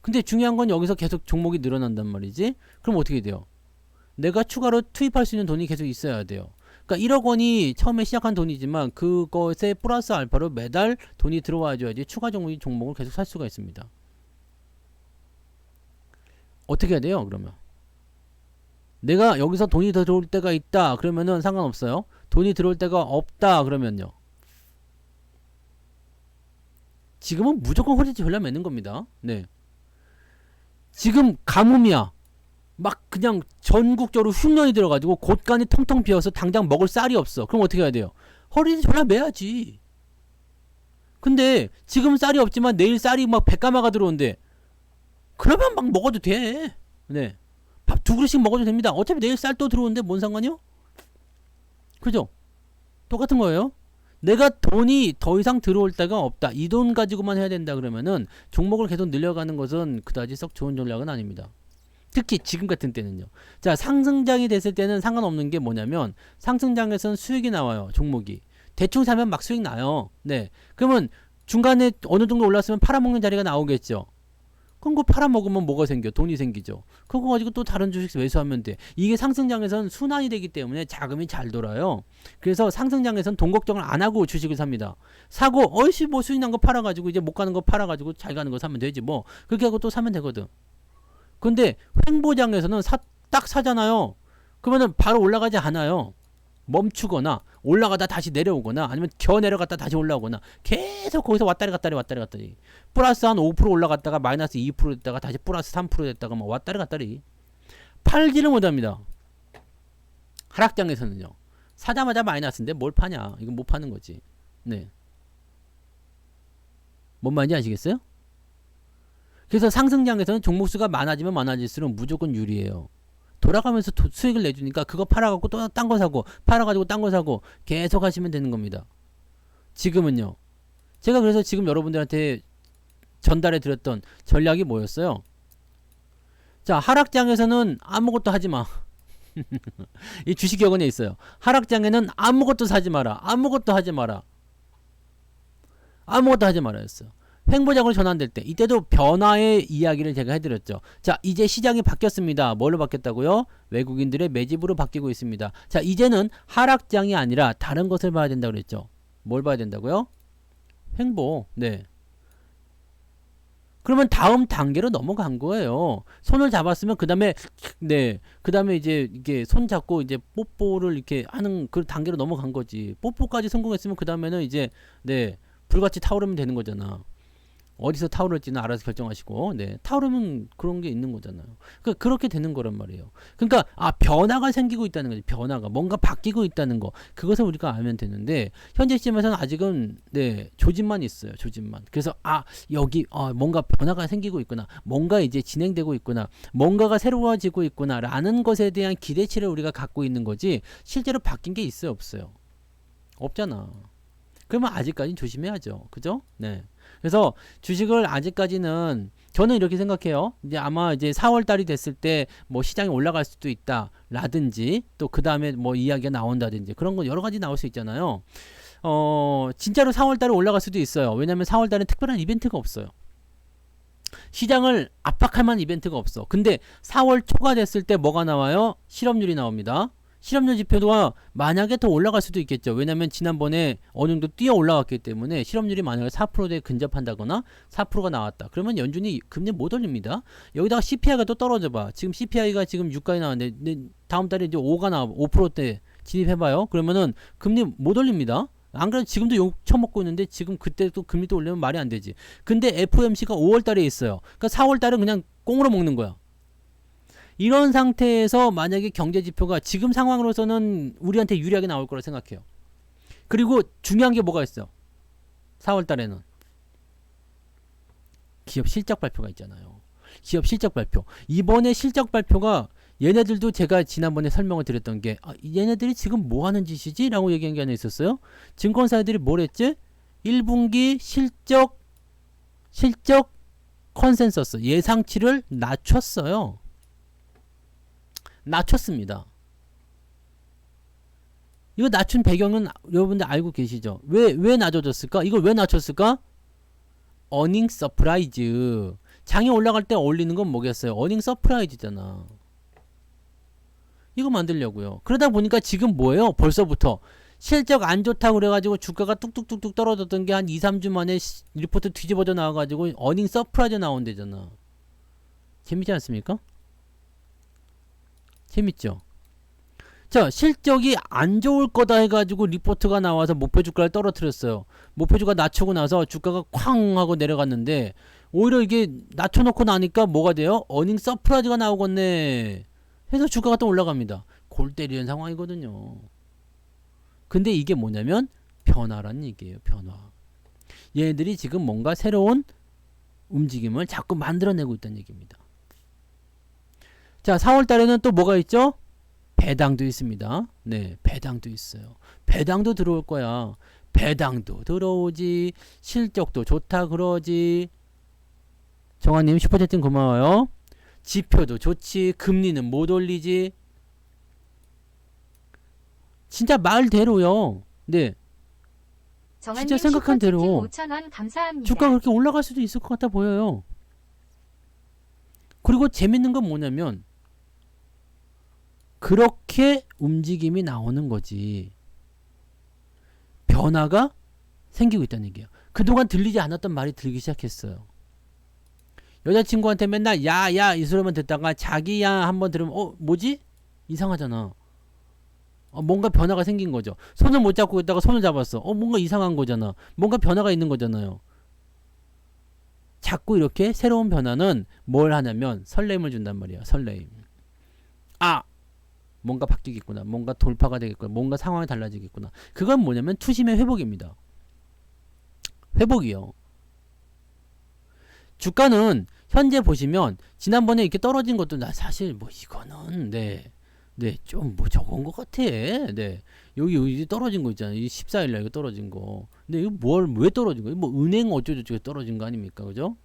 근데 중요한 건 여기서 계속 종목이 늘어난단 말이지. 그럼 어떻게 돼요? 내가 추가로 투입할 수 있는 돈이 계속 있어야 돼요. 그러니까 1억 원이 처음에 시작한 돈이지만 그것에 플러스 알파로 매달 돈이 들어와줘야지 추가 종목을 계속 살 수가 있습니다. 어떻게 해야 돼요? 그러면 내가 여기서 돈이 더 들어올 때가 있다 그러면은 상관없어요. 돈이 들어올 때가 없다 그러면요, 지금은 무조건 허리띠 졸라 매는 겁니다. 네. 지금 가뭄이야. 막 그냥 전국적으로 흉년이 들어가지고 곳간이 텅텅 비어서 당장 먹을 쌀이 없어. 그럼 어떻게 해야 돼요? 허리띠 졸라 매야지. 근데 지금 쌀이 없지만 내일 쌀이 막 100가마가 들어온대. 그러면 막 먹어도 돼. 네. 밥 2그릇씩 먹어도 됩니다. 어차피 내일 쌀 또 들어오는데 뭔 상관이요? 그죠? 똑같은 거예요. 내가 돈이 더 이상 들어올 때가 없다. 이 돈 가지고만 해야 된다 그러면은 종목을 계속 늘려가는 것은 그다지 썩 좋은 전략은 아닙니다. 특히 지금 같은 때는요. 자, 상승장이 됐을 때는 상관없는 게 뭐냐면 상승장에서는 수익이 나와요. 종목이. 대충 사면 막 수익 나요. 네. 그러면 중간에 어느 정도 올랐으면 팔아먹는 자리가 나오겠죠. 그럼 그거 팔아먹으면 뭐가 생겨? 돈이 생기죠. 그거 가지고 또 다른 주식 매수하면 돼. 이게 상승장에서는 순환이 되기 때문에 자금이 잘 돌아요. 그래서 상승장에서는 돈 걱정을 안 하고 주식을 삽니다. 사고 얼씨 뭐 수익 난 거 팔아가지고 이제 못 가는 거 팔아가지고 잘 가는 거 사면 되지 뭐. 그렇게 하고 또 사면 되거든. 근데 횡보장에서는 딱 사잖아요. 그러면은 바로 올라가지 않아요. 멈추거나 올라가다 다시 내려오거나 아니면 겨 내려갔다 다시 올라오거나 계속 거기서 왔다리 갔다리 플러스 한 5% 올라갔다가 마이너스 2% 됐다가 다시 플러스 3% 됐다가 뭐 왔다리 갔다리 팔지를 못합니다. 하락장에서는요. 사자마자 마이너스인데 뭘 파냐. 이건 못 파는 거지. 네. 뭔 말인지 아시겠어요? 그래서 상승장에서는 종목수가 많아지면 많아질수록 무조건 유리해요. 돌아가면서 수익을 내주니까 그거 팔아갖고 또 딴 거 사고 팔아가지고 딴 거 사고 계속 하시면 되는 겁니다. 지금은요. 제가 그래서 지금 여러분들한테 전달해 드렸던 전략이 뭐였어요? 자, 하락장에서는 아무것도 하지 마. 이 주식격언에 있어요. 하락장에는 아무것도 사지 마라. 아무것도 하지 마라. 아무것도 하지 말아였어요. 횡보장으로 전환될 때 이때도 변화의 이야기를 제가 해드렸죠. 자, 이제 시장이 바뀌었습니다. 뭘로 바뀌었다고요? 외국인들의 매집으로 바뀌고 있습니다. 자, 이제는 하락장이 아니라 다른 것을 봐야 된다고 그랬죠. 뭘 봐야 된다고요? 횡보. 네. 그러면 다음 단계로 넘어간 거예요. 손을 잡았으면 그 다음에 네, 그 다음에 이제 이게 손 잡고 이제 뽀뽀를 이렇게 하는 그 단계로 넘어간 거지. 뽀뽀까지 성공했으면 그 다음에는 이제 네, 불같이 타오르면 되는 거잖아. 어디서 타오를지는 알아서 결정하시고, 네, 타오르면 그런 게 있는 거잖아요. 그러니까 그렇게 되는 거란 말이에요. 그러니까 변화가 생기고 있다는 거지. 변화가 뭔가 바뀌고 있다는 거, 그것을 우리가 알면 되는데 현재 시점에서는 아직은 네, 조짐만 있어요. 조짐만. 그래서 여기 뭔가 변화가 생기고 있구나, 뭔가 이제 진행되고 있구나, 뭔가가 새로워지고 있구나라는 것에 대한 기대치를 우리가 갖고 있는 거지 실제로 바뀐 게 있어요, 없어요? 없잖아. 그러면 아직까지는 조심해야죠. 그죠? 네. 그래서 주식을 아직까지는 저는 이렇게 생각해요. 이제 아마 이제 4월 달이 됐을 때 뭐 시장이 올라갈 수도 있다 라든지 또 그 다음에 뭐 이야기가 나온다든지 그런 거 여러 가지 나올 수 있잖아요. 진짜로 4월 달에 올라갈 수도 있어요. 왜냐면 4월 달에 특별한 이벤트가 없어요. 시장을 압박할 만한 이벤트가 없어. 근데 4월 초가 됐을 때 뭐가 나와요? 실업률이 나옵니다. 실업률 지표가 만약에 더 올라갈 수도 있겠죠. 왜냐면 지난번에 어느 정도 뛰어 올라왔기 때문에 실업률이 만약에 4%에 근접한다거나 4%가 나왔다. 그러면 연준이 금리 못 올립니다. 여기다가 CPI가 또 떨어져 봐. 지금 CPI가 지금 6까지 나왔는데 다음 달에 이제 5가 나와. 5%대 진입해봐요. 그러면은 금리 못 올립니다. 안 그래도 지금도 욕 처먹고 있는데 지금 그때 또 금리 또 올리면 말이 안 되지. 근데 FOMC가 5월 달에 있어요. 그러니까 4월 달은 그냥 꽁으로 먹는 거야. 이런 상태에서 만약에 경제 지표가 지금 상황으로서는 우리한테 유리하게 나올 거라 생각해요. 그리고 중요한 게 뭐가 있어요? 4월 달에는 기업 실적 발표가 있잖아요. 기업 실적 발표. 이번에 실적 발표가 얘네들도 제가 지난번에 설명을 드렸던 게 얘네들이 지금 뭐 하는 짓이지? 라고 얘기한 게 하나 있었어요. 증권사들이 뭘 했지? 1분기 실적 컨센서스 예상치를 낮췄어요. 낮췄습니다. 이거 낮춘 배경은 여러분들 알고 계시죠? 왜 낮아졌을까? 이걸 왜 낮췄을까? 어닝 서프라이즈. 장이 올라갈 때 올리는 건 뭐겠어요? 어닝 서프라이즈잖아. 이거 만들려고요. 그러다 보니까 지금 뭐예요? 벌써부터 실적 안 좋다고 그래가지고 주가가 뚝뚝뚝뚝 떨어졌던 게 한 2, 3주 만에 리포트 뒤집어져 나와가지고 어닝 서프라이즈 나온대잖아. 재밌지 않습니까? 재밌죠? 자, 실적이 안 좋을 거다 해가지고 리포트가 나와서 목표 주가를 떨어뜨렸어요. 목표 주가 낮추고 나서 주가가 쾅 하고 내려갔는데 오히려 이게 낮춰놓고 나니까 뭐가 돼요? 어닝 서프라이즈가 나오겠네 해서 주가가 또 올라갑니다. 골 때리는 상황이거든요. 근데 이게 뭐냐면 변화란 얘기예요. 변화. 얘네들이 지금 뭔가 새로운 움직임을 자꾸 만들어내고 있다는 얘기입니다. 자, 4월 달에는 또 뭐가 있죠? 배당도 있습니다. 네, 배당도 있어요. 배당도 들어올 거야. 배당도 들어오지. 실적도 좋다 그러지. 정환님 슈퍼채팅 고마워요. 지표도 좋지. 금리는 못 올리지. 진짜 말대로요. 네. 진짜 생각한 대로 5,000원 감사합니다. 주가가 그렇게 올라갈 수도 있을 것 같아 보여요. 그리고 재밌는 건 뭐냐면 그렇게 움직임이 나오는 거지. 변화가 생기고 있다는 얘기예요. 그동안 들리지 않았던 말이 들리기 시작했어요. 여자친구한테 맨날 야야 이 소리만 듣다가 자기야 한번 들으면 뭐지? 이상하잖아. 뭔가 변화가 생긴 거죠. 손을 못 잡고 있다가 손을 잡았어. 뭔가 이상한 거잖아. 뭔가 변화가 있는 거잖아요. 자꾸 이렇게 새로운 변화는 뭘 하냐면 설렘을 준단 말이야. 설레임. 뭔가 바뀌겠구나. 뭔가 돌파가 되겠구나. 뭔가 상황이 달라지겠구나. 그건 뭐냐면 투심의 회복입니다. 회복이요. 주가는 현재 보시면 지난번에 이렇게 떨어진 것도 나 사실 뭐 이거는 좀 뭐 저건 것 같아. 여기 떨어진 거 있잖아요. 이 14일날 이거 떨어진 거. 근데 이거 왜 떨어진 거예요? 뭐 은행 어쩌고저쩌고 떨어진 거 아닙니까? 그죠?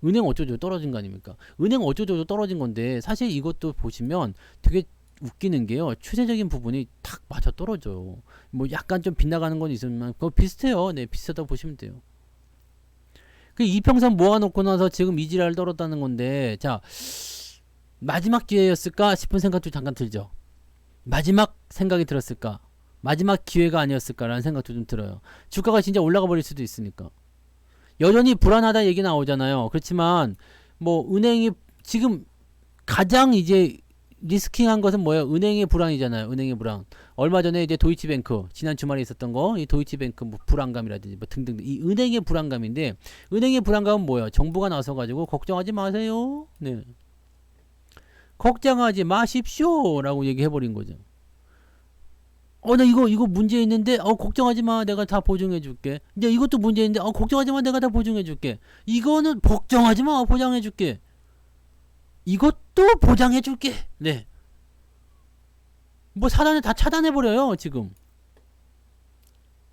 은행 어쩌고저쩌고 떨어진 거 아닙니까? 은행 어쩌고저쩌고 떨어진 건데 사실 이것도 보시면 되게 웃기는 게요. 추세적인 부분이 탁 맞아 떨어져요. 뭐 약간 좀 빗나가는 건 있으면 그거 비슷해요. 비슷하다고 보시면 돼요. 그 이평선 모아놓고 나서 지금 이지랄 떨었다는 건데 자 마지막 기회였을까 싶은 생각도 잠깐 들죠. 마지막 생각이 들었을까? 마지막 기회가 아니었을까라는 생각도 좀 들어요. 주가가 진짜 올라가 버릴 수도 있으니까. 여전히 불안하다 얘기 나오잖아요. 그렇지만 뭐 은행이 지금 가장 이제 리스킹한 것은 뭐예요? 은행의 불안이잖아요. 은행의 불안. 얼마 전에 이제 도이치뱅크 지난 주말에 있었던 거, 이 도이치뱅크 뭐 불안감이라든지 뭐 등등 이 은행의 불안감인데 은행의 불안감은 뭐예요? 정부가 나서 가지고 걱정하지 마세요. 걱정하지 마십시오라고 얘기해 버린 거죠. 나 이거 문제 있는데 걱정하지 마 내가 다 보증해 줄게. 이제 이것도 문제 있는데 걱정하지 마 내가 다 보증해 줄게. 이거는 걱정하지 마 보장해 줄게. 이것도 보장해 줄게. 뭐 사단을 다 차단해 버려요 지금.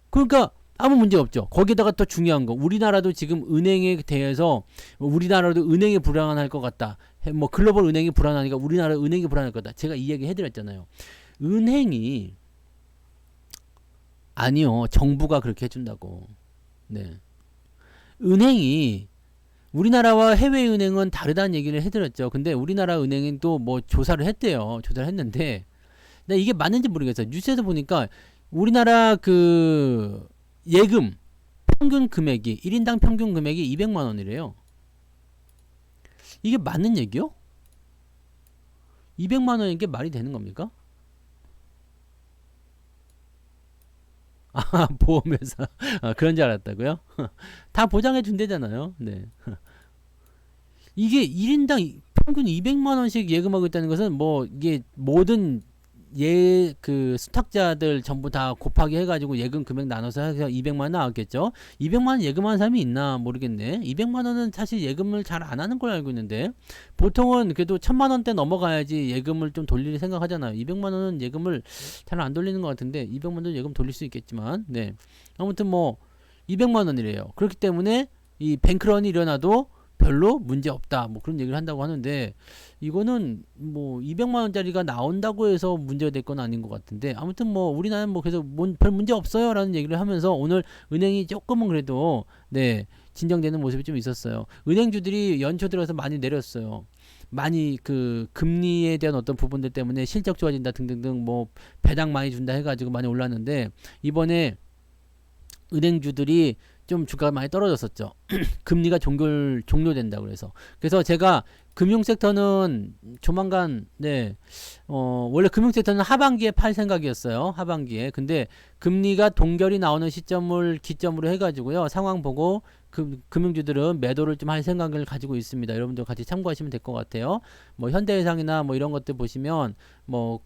그러니까 아무 문제 없죠. 거기다가 더 중요한 거 우리나라도 지금 은행에 대해서 우리나라도 은행이 불안할 것 같다. 뭐 글로벌 은행이 불안하니까 우리나라 은행이 불안할 거다. 제가 이 얘기 해드렸잖아요. 은행이 아니요 정부가 그렇게 해준다고. 은행이 우리나라와 해외 은행은 다르다는 얘기를 해드렸죠. 근데 우리나라 은행은 또 뭐 조사를 했대요. 조사를 했는데 근데 이게 맞는지 모르겠어요. 뉴스에서 보니까 우리나라 그 예금 평균 금액이 1인당 평균 금액이 200만 원이래요. 이게 맞는 얘기요? 200만 원인 게 말이 되는 겁니까? 보험회사 그런 줄 알았다고요? 다 보장해 준대잖아요. 이게 1인당 평균 200만 원씩 예금하고 있다는 것은 뭐 이게 모든 그 수탁자들 전부 다 곱하기 해가지고 예금 금액 나눠서 해서 200만 원 나왔겠죠. 200만 원 예금하는 사람이 있나 모르겠네. 200만 원은 사실 예금을 잘 안 하는 걸 알고 있는데 보통은 그래도 1000만 원대 넘어가야지 예금을 좀 돌릴 생각하잖아요. 200만 원은 예금을 잘 안 돌리는 것 같은데 200만 원도 예금 돌릴 수 있겠지만 아무튼 뭐 200만 원이래요. 그렇기 때문에 이 뱅크런이 일어나도 별로 문제 없다. 뭐 그런 얘기를 한다고 하는데 이거는 뭐 200만 원짜리가 나온다고 해서 문제가 될 건 아닌 것 같은데 아무튼 뭐 우리나라는 뭐 그래서 별 문제 없어요라는 얘기를 하면서 오늘 은행이 조금은 그래도 진정되는 모습이 좀 있었어요. 은행주들이 연초 들어서 많이 내렸어요. 많이 그 금리에 대한 어떤 부분들 때문에 실적 좋아진다 등등등 뭐 배당 많이 준다 해가지고 많이 올랐는데 이번에 은행주들이 좀 주가가 많이 떨어졌었죠. 금리가 종료된다 그래서 제가 금융 섹터는 조만간 원래 금융 섹터는 하반기에 팔 생각이었어요. 하반기에. 근데 금리가 동결이 나오는 시점을 기점으로 해가지고요. 상황 보고 금융주들은 매도를 좀 할 생각을 가지고 있습니다. 여러분들 같이 참고하시면 될 것 같아요. 뭐 현대해상이나 뭐 이런 것들 보시면 뭐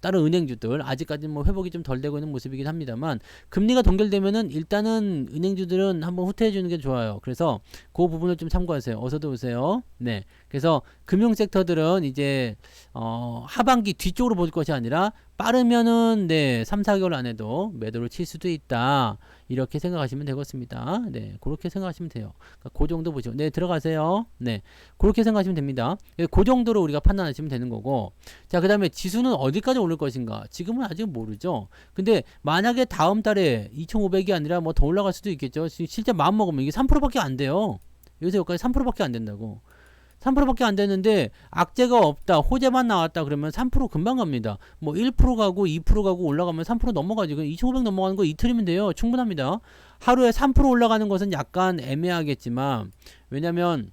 다른 은행주들 아직까지는 뭐 회복이 좀 덜 되고 있는 모습이긴 합니다만 금리가 동결되면은 일단은 은행주들은 한번 후퇴해 주는 게 좋아요. 그래서 그 부분을 좀 참고하세요. 어서도 오세요. 그래서 금융 섹터들은 이제 하반기 뒤쪽으로 볼 것이 아니라 빠르면은 3, 4개월 안에도 매도를 칠 수도 있다. 이렇게 생각하시면 되겠습니다. 그렇게 생각하시면 돼요. 그러니까 그 정도 보시고 들어가세요. 그렇게 생각하시면 됩니다. 그 정도로 우리가 판단하시면 되는 거고 자, 그다음에 지수는 어디까지 오를 것인가? 지금은 아직 모르죠. 근데 만약에 다음 달에 2,500이 아니라 뭐 더 올라갈 수도 있겠죠. 실제 마음 먹으면 이게 3%밖에 안 돼요. 요새 여기까지 3%밖에 안 된다고. 3%밖에 안 되는데 악재가 없다, 호재만 나왔다 그러면 3% 금방 갑니다. 뭐 1% 가고 2% 가고 올라가면 3% 넘어가지. 2,500 넘어가는 거 이틀이면 돼요. 충분합니다. 하루에 3% 올라가는 것은 약간 애매하겠지만, 왜냐면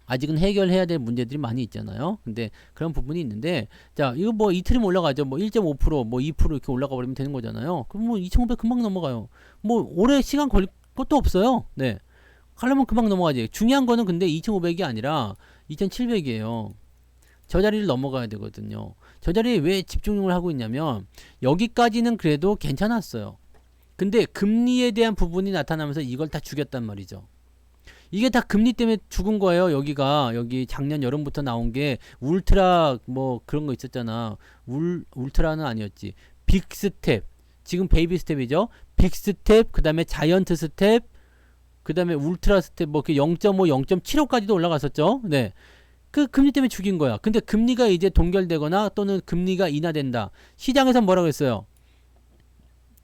아직은 해결해야 될 문제들이 많이 있잖아요. 근데 그런 부분이 있는데, 자, 이거 뭐 이틀이면 올라가죠. 뭐 1.5%, 뭐 2% 이렇게 올라가 버리면 되는 거잖아요. 그럼 뭐 2,500 금방 넘어가요. 뭐 오래 시간 걸릴 것도 없어요. 네. 가려면 금방 넘어가지. 중요한 거는 근데 2,500이 아니라 2,700이에요. 저 자리를 넘어가야 되거든요. 저 자리에 왜 집중을 하고 있냐면, 여기까지는 그래도 괜찮았어요. 근데 금리에 대한 부분이 나타나면서 이걸 다 죽였단 말이죠. 이게 다 금리 때문에 죽은 거예요. 여기 작년 여름부터 나온 게 울트라 뭐 그런 거 있었잖아. 울트라는 아니었지. 빅 스텝. 지금 베이비 스텝이죠. 빅 스텝, 그 다음에 자이언트 스텝, 그 다음에 울트라 스텝, 뭐 0.5, 0.75까지도 올라갔었죠. 네. 그 금리 때문에 죽인 거야. 근데 금리가 이제 동결되거나 또는 금리가 인하된다. 시장에서 뭐라고 했어요?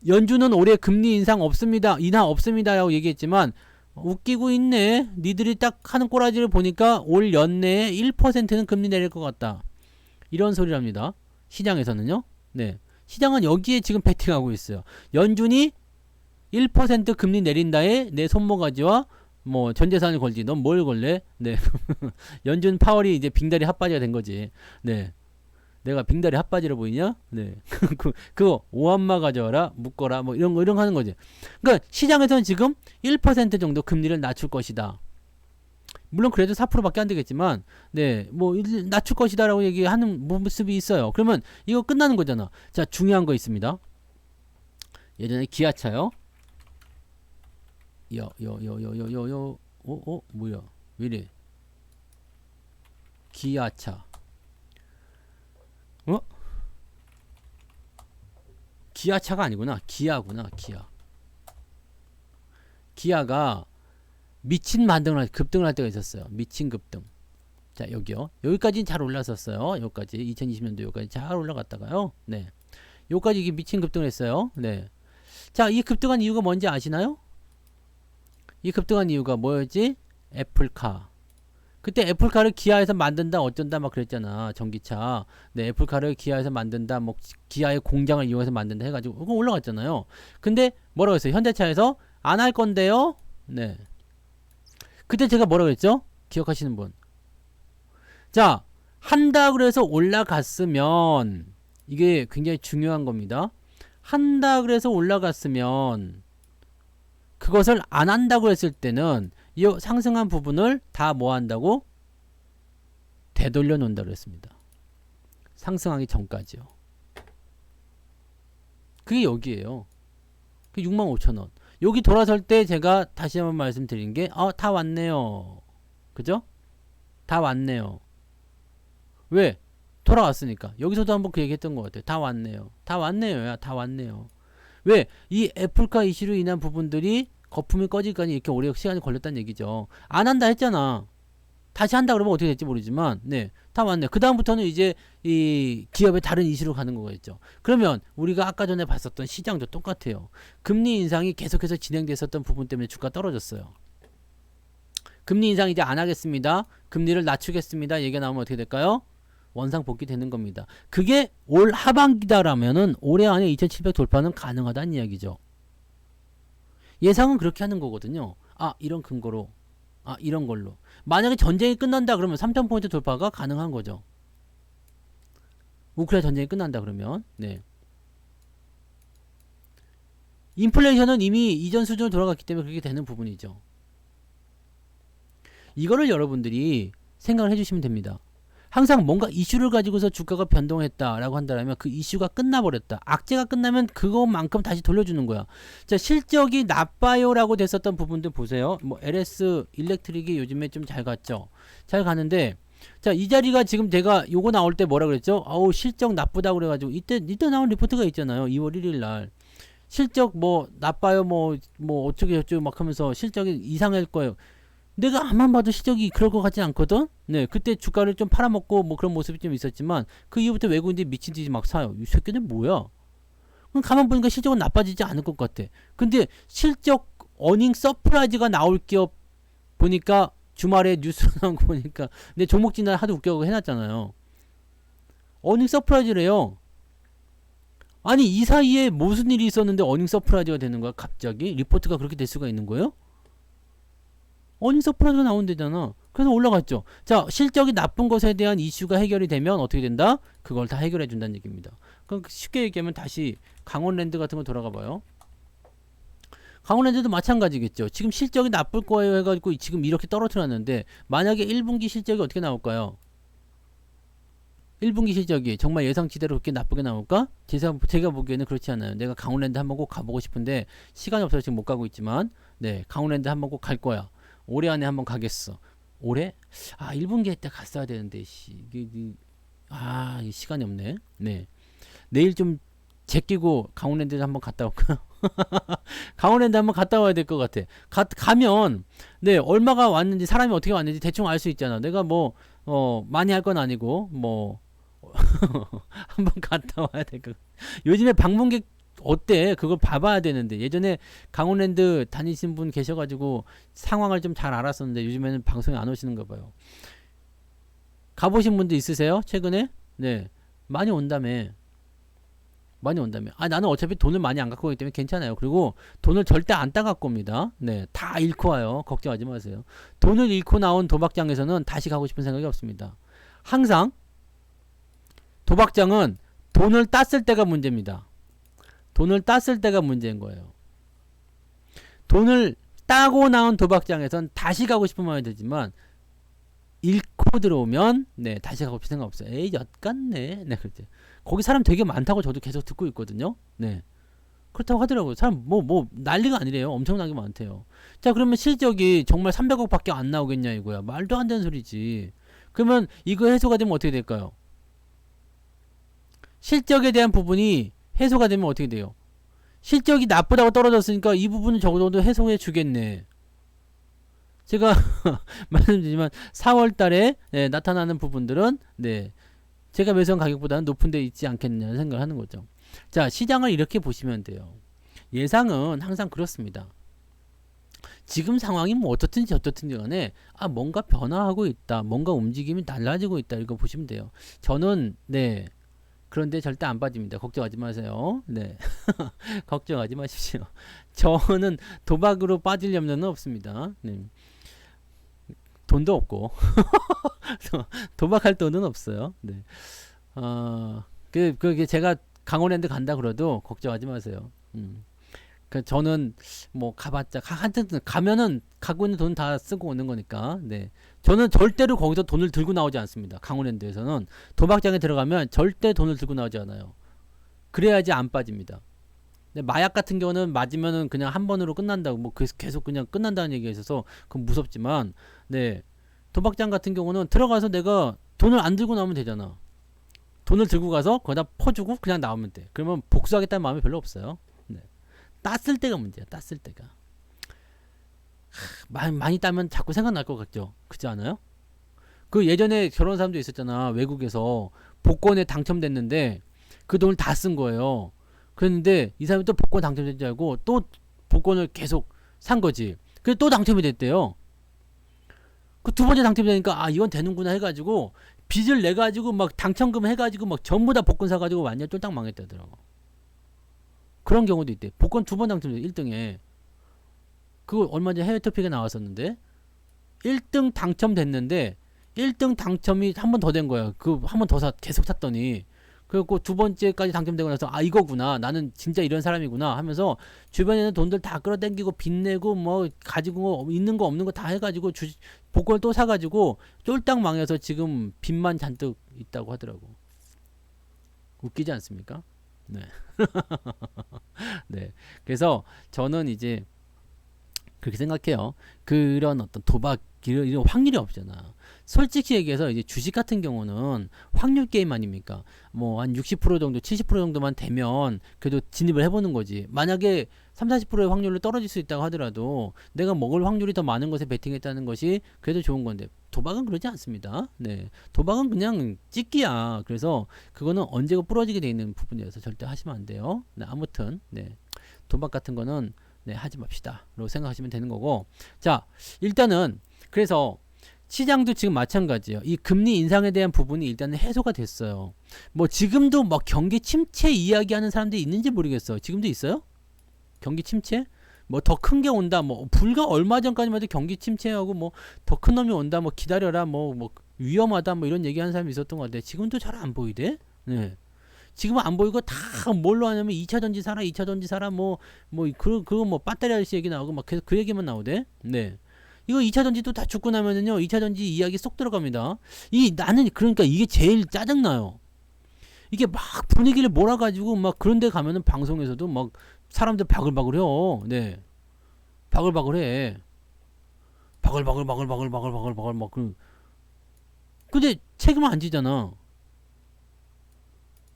연준은 올해 금리 인상 없습니다. 인하 없습니다. 라고 얘기했지만, 웃기고 있네. 니들이 딱 하는 꼬라지를 보니까 올 연내에 1%는 금리 내릴 것 같다. 이런 소리랍니다. 시장에서는요. 네. 시장은 여기에 지금 베팅하고 있어요. 연준이 1% 금리 내린다에 내 손모가지와 뭐 전재산을 걸지. 넌 뭘 걸래? 네. 연준 파월이 이제 빙다리 핫바지가 된 거지. 네. 내가 빙다리 핫바지로 보이냐? 네. 그거 오한마 가져와라, 묶어라, 뭐 이런 거 하는 거지. 그러니까 시장에서는 지금 1% 정도 금리를 낮출 것이다. 물론 그래도 4%밖에 안 되겠지만, 네, 뭐 낮출 것이다라고 얘기하는 모습이 있어요. 그러면 이거 끝나는 거잖아. 자, 중요한 거 있습니다. 예전에 기아차요. 뭐야? 왜 이래? 기아차. 어? 기아차가 아니구나. 기아구나. 기아가 미친 급등을 할 때가 있었어요. 미친 급등. 자, 여기요. 여기까지는 잘 올랐었어요. 여기까지 2020년도 여기까지 잘 올라갔다가요. 네. 여기까지 이게 미친 급등을 했어요. 네. 자, 이 급등한 이유가 뭔지 아시나요? 이 급등한 이유가 뭐였지? 애플카. 그때 애플카를 기아에서 만든다 어쩐다 막 그랬잖아. 전기차. 네, 애플카를 기아에서 만든다, 뭐 기아의 공장을 이용해서 만든다 해가지고 그거 올라갔잖아요. 근데 뭐라고 했어요? 현대차에서 안 할 건데요. 네. 그때 제가 뭐라고 했죠? 기억하시는 분? 자, 한다 그래서 올라갔으면, 이게 굉장히 중요한 겁니다. 한다 그래서 올라갔으면 그것을 안 한다고 했을 때는 이 상승한 부분을 다 뭐 한다고? 되돌려 놓는다고 했습니다. 상승하기 전까지요. 그게 여기에요. 그 65,000원. 여기 돌아설 때 제가 다시 한번 말씀드린 게, 다 왔네요. 그죠? 다 왔네요. 왜? 돌아왔으니까. 여기서도 한번 그 얘기 했던 것 같아요. 다 왔네요. 다 왔네요. 야, 다 왔네요. 왜? 이 애플카 이슈로 인한 부분들이 거품이 꺼지기까지 이렇게 오래 시간이 걸렸다는 얘기죠. 안 한다 했잖아. 다시 한다 그러면 어떻게 될지 모르지만, 네, 다 왔네. 그 다음부터는 이제 이 기업의 다른 이슈로 가는 거겠죠. 그러면 우리가 아까 전에 봤었던 시장도 똑같아요. 금리 인상이 계속해서 진행됐었던 부분 때문에 주가 떨어졌어요. 금리 인상 이제 안 하겠습니다. 금리를 낮추겠습니다. 얘기가 나오면 어떻게 될까요? 원상복귀 되는 겁니다. 그게 올 하반기다라면은 올해 안에 2700 돌파는 가능하다는 이야기죠. 예상은 그렇게 하는 거거든요. 이런 근거로, 이런 걸로. 만약에 전쟁이 끝난다 그러면 3000포인트 돌파가 가능한 거죠. 우크라이나 전쟁이 끝난다 그러면. 네. 인플레이션은 이미 이전 수준으로 돌아갔기 때문에 그렇게 되는 부분이죠. 이거를 여러분들이 생각을 해주시면 됩니다. 항상 뭔가 이슈를 가지고서 주가가 변동했다라고 한다면 그 이슈가 끝나버렸다. 악재가 끝나면 그것만큼 다시 돌려주는 거야. 자, 실적이 나빠요라고 됐었던 부분들 보세요. 뭐 LS 일렉트릭이 요즘에 좀 잘 갔죠. 잘 가는데, 자, 이 자리가 지금 제가 요거 나올 때 뭐라 그랬죠? 실적 나쁘다 그래가지고 이때 나온 리포트가 있잖아요. 2월 1일 날. 실적 뭐 나빠요 뭐 어쩌게 저쩌고 막 하면서 실적이 이상할 거예요. 내가 아만 봐도 실적이 그럴 것 같지 않거든? 네, 그때 주가를 좀 팔아먹고 뭐 그런 모습이 좀 있었지만, 그 이후부터 외국인들이 미친 듯이 막 사요. 이 새끼들 뭐야? 그럼 가만 보니까 실적은 나빠지지 않을 것 같아. 근데 실적 어닝 서프라이즈가 나올 기업 보니까 주말에 뉴스 나온 거 보니까 내 종목 진단 하도 웃겨고 해놨잖아요. 어닝 서프라이즈래요. 아니 이 사이에 무슨 일이 있었는데 어닝 서프라이즈가 되는 거야 갑자기? 리포트가 그렇게 될 수가 있는 거예요? 어닝 서프라이즈가 나온대잖아. 그래서 올라갔죠. 자, 실적이 나쁜 것에 대한 이슈가 해결이 되면 어떻게 된다? 그걸 다 해결해 준다는 얘기입니다. 그럼 쉽게 얘기하면 다시 강원랜드 같은 거 돌아가 봐요. 강원랜드도 마찬가지겠죠. 지금 실적이 나쁠 거예요 해가지고 지금 이렇게 떨어뜨렸는데 만약에 1분기 실적이 어떻게 나올까요? 1분기 실적이 정말 예상치대로 그렇게 나쁘게 나올까? 제가 보기에는 그렇지 않아요. 내가 강원랜드 한번 꼭 가보고 싶은데 시간이 없어서 지금 못 가고 있지만 네, 강원랜드 한번 꼭 갈 거야. 올해 안에 한번 가겠어. 올해? 아, 1분기 때 갔어야 되는데 이 시간이 없네. 네. 내일 좀 제끼고 강원랜드 한번 갔다 올까? 강원랜드 한번 갔다 와야 될 것 같아. 가면 네, 얼마가 왔는지 사람이 어떻게 왔는지 대충 알 수 있잖아. 내가 뭐 많이 할 건 아니고 뭐 한번 갔다 와야 될 것 같아. 요즘에 방문객 어때? 그걸 봐봐야 되는데 예전에 강원랜드 다니신 분 계셔가지고 상황을 좀 잘 알았었는데 요즘에는 방송에 안 오시는가 봐요. 가보신 분도 있으세요? 최근에? 네, 많이 온다며. 많이 온다며. 아, 나는 어차피 돈을 많이 안 갖고 오기 때문에 괜찮아요. 그리고 돈을 절대 안 따갖고 옵니다. 네, 다 잃고 와요. 걱정하지 마세요. 돈을 잃고 나온 도박장에서는 다시 가고 싶은 생각이 없습니다. 항상 도박장은 돈을 땄을 때가 문제입니다. 돈을 땄을 때가 문제인 거예요. 돈을 따고 나온 도박장에선 다시 가고 싶은 마음이 들지만 잃고 들어오면 네, 다시 가고 싶은 생각 없어요. 에이, 엿같네. 네, 그렇죠. 거기 사람 되게 많다고 저도 계속 듣고 있거든요. 네. 그렇다고 하더라고요. 사람 난리가 아니래요. 엄청나게 많대요. 자, 그러면 실적이 정말 300억 밖에 안 나오겠냐 이거야. 말도 안 되는 소리지. 그러면 이거 해소가 되면 어떻게 될까요? 실적에 대한 부분이 해소가 되면 어떻게 돼요? 실적이 나쁘다고 떨어졌으니까 이 부분은 적어도 해소해 주겠네. 제가 말씀드리지만 4월 달에 네, 나타나는 부분들은 네, 제가 매수한 가격보다는 높은 데 있지 않겠느냐는 생각을 하는 거죠. 자, 시장을 이렇게 보시면 돼요. 예상은 항상 그렇습니다. 지금 상황이 뭐 어떻든지 어떻든지 간에 뭔가 변화하고 있다. 뭔가 움직임이 달라지고 있다. 이거 보시면 돼요. 저는 네, 그런데 절대 안 빠집니다. 걱정하지 마세요. 네. 걱정하지 마십시오. 저는 도박으로 빠질 염려는 없습니다. 네. 돈도 없고 도박할 돈은 없어요. 네. 그게 제가 강원랜드 간다 그래도 걱정하지 마세요. 저는 뭐 가봤자 한ten 가면은 갖고 있는 돈 다 쓰고 오는 거니까. 네. 저는 절대로 거기서 돈을 들고 나오지 않습니다. 강원랜드에서는 도박장에 들어가면 절대 돈을 들고 나오지 않아요. 그래야지 안 빠집니다. 근데 마약 같은 경우는 맞으면은 그냥 한 번으로 끝난다고 뭐 계속 그냥 끝난다는 얘기가 있어서 그건 무섭지만 네, 도박장 같은 경우는 들어가서 내가 돈을 안 들고 나오면 되잖아. 돈을 들고 가서 거기다 퍼주고 그냥 나오면 돼. 그러면 복수하겠다는 마음이 별로 없어요. 네. 땄을 때가 문제야. 땄을 때가 많이 따면 자꾸 생각날 것 같죠. 그렇지 않아요? 그 예전에 결혼한 사람도 있었잖아. 외국에서 복권에 당첨됐는데 그 돈을 다 쓴 거예요. 그랬는데 이 사람이 또 복권 당첨된 줄 알고 또 복권을 계속 산 거지. 그래서 또 당첨이 됐대요. 그 두 번째 당첨이 되니까 이건 되는구나 해가지고 빚을 내가지고 막 당첨금 해가지고 막 전부 다 복권 사가지고 완전 쫄딱 망했다더라고. 그런 경우도 있대. 복권 두 번 당첨돼 1등에. 그거 얼마 전에 해외 토픽에 나왔었는데 1등 당첨됐는데 1등 당첨이 한 번 더 된 거야. 그 한 번 더 계속 샀더니 그리고 두 번째까지 당첨되고 나서 이거구나. 나는 진짜 이런 사람이구나 하면서 주변에 있는 돈들 다 끌어당기고 빚내고 뭐 가지고 있는 거 없는 거 다 해가지고 복권을 또 사가지고 쫄딱 망해서 지금 빚만 잔뜩 있다고 하더라고. 웃기지 않습니까? 네. 네. 그래서 저는 이제 그렇게 생각해요. 그런 어떤 도박 이런 확률이 없잖아. 솔직히 얘기해서 이제 주식 같은 경우는 확률 게임 아닙니까? 뭐 한 60% 정도, 70% 정도만 되면 그래도 진입을 해보는 거지. 만약에 3, 40%의 확률로 떨어질 수 있다고 하더라도 내가 먹을 확률이 더 많은 것에 베팅했다는 것이 그래도 좋은 건데 도박은 그러지 않습니다. 네, 도박은 그냥 찍기야. 그래서 그거는 언제고 부러지게 돼 있는 부분이어서 절대 하시면 안 돼요. 네, 아무튼 네, 도박 같은 거는 네, 하지 맙시다. 라고 생각하시면 되는 거고. 자, 일단은 그래서 시장도 지금 마찬가지예요. 이 금리 인상에 대한 부분이 일단은 해소가 됐어요. 뭐 지금도 뭐 경기 침체 이야기하는 사람들이 있는지 모르겠어요. 지금도 있어요? 경기 침체? 뭐 더 큰 게 온다. 뭐 불과 얼마 전까지만 해도 경기 침체하고 뭐 더 큰 놈이 온다. 뭐 기다려라. 뭐 위험하다. 뭐 이런 얘기하는 사람이 있었던 것 같아요. 지금도 잘 안 보이대. 네. 지금은 안 보이고 다 뭘로 하냐면 2차 전지 사라, 2차 전지 사라, 그거 뭐 배터리 아저씨 얘기 나오고 막 계속 그 얘기만 나오대. 네. 이거 2차 전지도 다 죽고 나면은요, 2차 전지 이야기 쏙 들어갑니다. 나는 그러니까 이게 제일 짜증나요. 이게 막 분위기를 몰아가지고 막 그런 데 가면은 방송에서도 막 사람들 바글바글해요. 네. 바글바글해. 바글바글 막 근데 책임을 안 지잖아.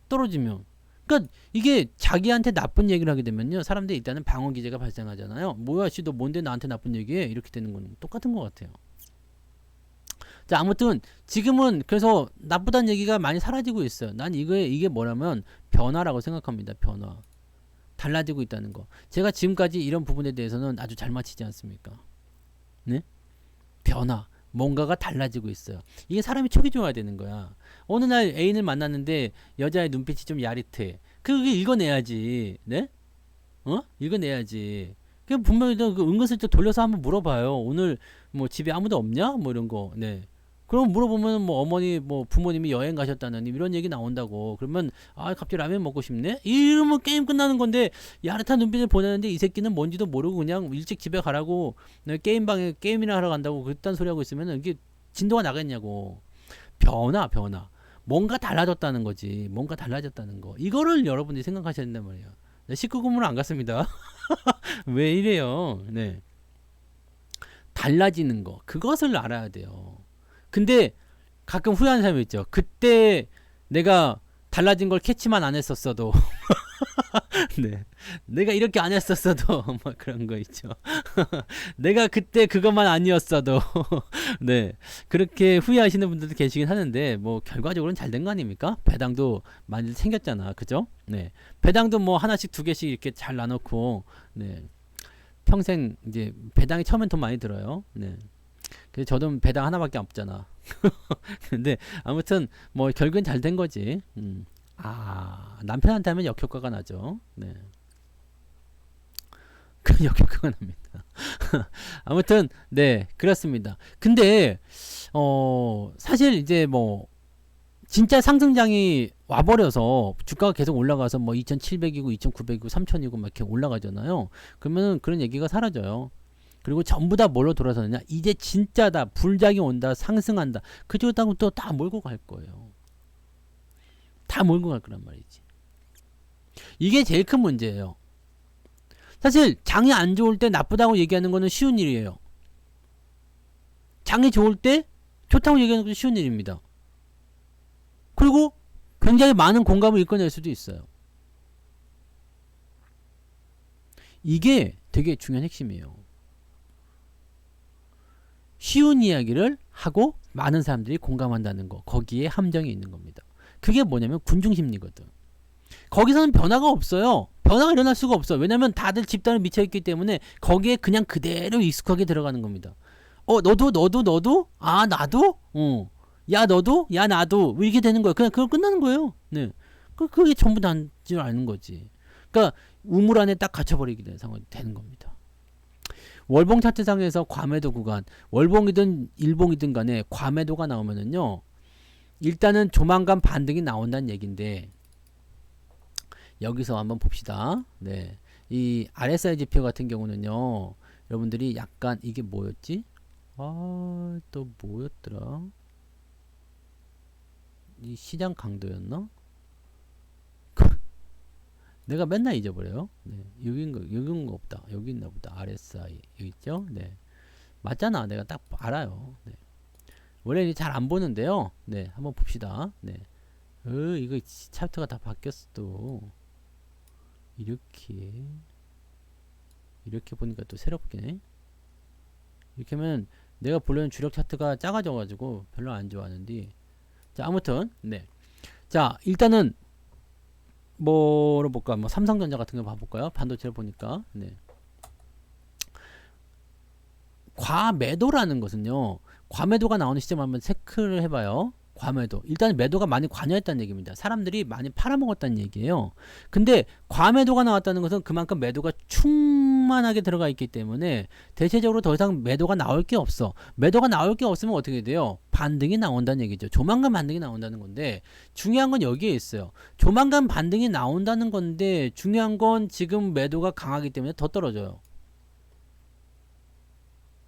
떨어지면. 그러니까 이게 자기한테 나쁜 얘기를 하게 되면요, 사람들이 일단은 방어 기제가 발생하잖아요. 뭐야 씨, 너 뭔데 나한테 나쁜 얘기해? 이렇게 되는 건 똑같은 것 같아요. 자, 아무튼 지금은 그래서 나쁘다는 얘기가 많이 사라지고 있어요. 난 이게 뭐냐면 변화라고 생각합니다. 변화. 달라지고 있다는 거. 제가 지금까지 이런 부분에 대해서는 아주 잘 맞히지 않습니까? 네? 변화. 뭔가가 달라지고 있어요. 이게 사람이 촉이 좋아야 되는 거야. 어느 날 애인을 만났는데 여자의 눈빛이 좀 야릿해. 그게 읽어내야지. 네? 읽어내야지. 그 분명히 그 은근슬쩍 돌려서 한번 물어봐요. 오늘 뭐 집에 아무도 없냐? 뭐 이런 거. 네. 그럼 물어보면 뭐 어머니 뭐 부모님이 여행 가셨다느니 이런 얘기 나온다고. 그러면 갑자기 라면 먹고 싶네? 이러면 게임 끝나는 건데, 야릇한 눈빛을 보내는데 이 새끼는 뭔지도 모르고 그냥 일찍 집에 가라고, 게임방에 게임이나 하러 간다고 그딴 소리 하고 있으면 이게 진도가 나겠냐고. 변화. 뭔가 달라졌다는 거지. 뭔가 달라졌다는 거. 이거를 여러분들이 생각하셔야 된단 말이에요. 19금으로 안 갔습니다. 왜 이래요? 네. 달라지는 거. 그것을 알아야 돼요. 근데 가끔 후회하는 사람이 있죠. 그때 내가 달라진 걸 캐치만 안 했었어도 네. 내가 이렇게 안 했었어도 막 그런 거 있죠. 내가 그때 그것만 아니었어도 네. 그렇게 후회하시는 분들도 계시긴 하는데, 뭐 결과적으로는 잘 된 거 아닙니까? 배당도 많이 생겼잖아. 그죠? 네. 배당도 뭐 하나씩 두 개씩 이렇게 잘 나눠놓고, 네. 평생 이제 배당이 처음엔 돈 많이 들어요. 네. 그래서 저도 배당 하나밖에 없잖아. 근데 아무튼 뭐 결국엔 잘 된 거지. 남편한테 하면 역효과가 나죠. 네. 그 역효과가 납니다. 아무튼 네, 그렇습니다. 근데 사실 이제 뭐 진짜 상승장이 와버려서 주가가 계속 올라가서 뭐 2,700이고 2,900이고 3,000이고 막 이렇게 올라가잖아요. 그러면은 그런 얘기가 사라져요. 그리고 전부 다 뭘로 돌아서느냐? 이제 진짜다. 불장이 온다. 상승한다. 그쪽부터 다 몰고 갈 거예요. 다 몰고 갈 거란 말이지. 이게 제일 큰 문제예요. 사실 장이 안 좋을 때 나쁘다고 얘기하는 거는 쉬운 일이에요. 장이 좋을 때 좋다고 얘기하는 것도 쉬운 일입니다. 그리고 굉장히 많은 공감을 이끌어낼 수도 있어요. 이게 되게 중요한 핵심이에요. 쉬운 이야기를 하고 많은 사람들이 공감한다는 거, 거기에 함정이 있는 겁니다. 그게 뭐냐면 군중심리거든. 거기서는 변화가 없어요. 변화가 일어날 수가 없어. 왜냐면 다들 집단을 미쳐있기 때문에 거기에 그냥 그대로 익숙하게 들어가는 겁니다. 너도? 나도? 야, 너도? 야, 나도? 이렇게 되는 거예요. 그냥 그걸 끝나는 거예요. 네. 그게 전부 다인 줄 아는 거지. 그러니까 우물 안에 딱 갇혀버리게 되는 상황이 되는 겁니다. 월봉 차트상에서 과매도 구간, 월봉이든 일봉이든 간에 과매도가 나오면은요, 일단은 조만간 반등이 나온다는 얘기인데, 여기서 한번 봅시다. 네. 이 RSI 지표 같은 경우는요, 여러분들이 약간 이게 뭐였지? 또 뭐였더라? 이 시장 강도였나? 내가 맨날 잊어버려요. 네. 여긴 거 없다. 여기 있나 보다. RSI. 여기 있죠? 네. 맞잖아. 내가 딱 알아요. 네. 원래 잘 안 보는데요. 네. 한번 봅시다. 네. 이거 차트가 다 바뀌었어 또. 이렇게 보니까 또 새롭게. 이렇게 하면 내가 보려는 주력 차트가 작아져 가지고 별로 안 좋아하는데. 자, 아무튼 네. 자, 일단은 뭐로 볼까? 뭐 삼성전자 같은 거 봐볼까요? 반도체를 보니까. 네. 과매도라는 것은요, 과매도가 나오는 시점 한번 체크를 해봐요. 과매도. 일단 매도가 많이 관여했다는 얘기입니다. 사람들이 많이 팔아먹었다는 얘기예요. 근데 과매도가 나왔다는 것은 그만큼 매도가 충만하게 들어가 있기 때문에 대체적으로 더 이상 매도가 나올 게 없어. 매도가 나올 게 없으면 어떻게 돼요? 반등이 나온다는 얘기죠. 조만간 반등이 나온다는 건데 중요한 건 여기에 있어요. 조만간 반등이 나온다는 건데 중요한 건 지금 매도가 강하기 때문에 더 떨어져요.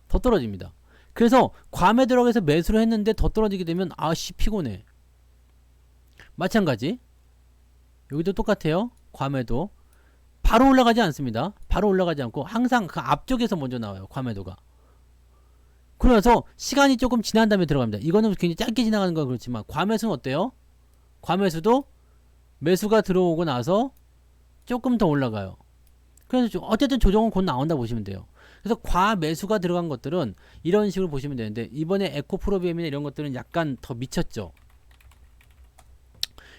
더 떨어집니다. 그래서 과매도라고 해서 매수를 했는데 더 떨어지게 되면 아씨 피곤해. 마찬가지 여기도 똑같아요. 과매도 바로 올라가지 않습니다. 바로 올라가지 않고 항상 그 앞쪽에서 먼저 나와요. 과매도가. 그래서 시간이 조금 지난 다음에 들어갑니다. 이거는 굉장히 짧게 지나가는 건 그렇지만 과매수는 어때요? 과매수도 매수가 들어오고 나서 조금 더 올라가요. 그래서 어쨌든 조정은 곧 나온다 보시면 돼요. 그래서 과매수가 들어간 것들은 이런 식으로 보시면 되는데 이번에 에코프로비엠이나 이런 것들은 약간 더 미쳤죠.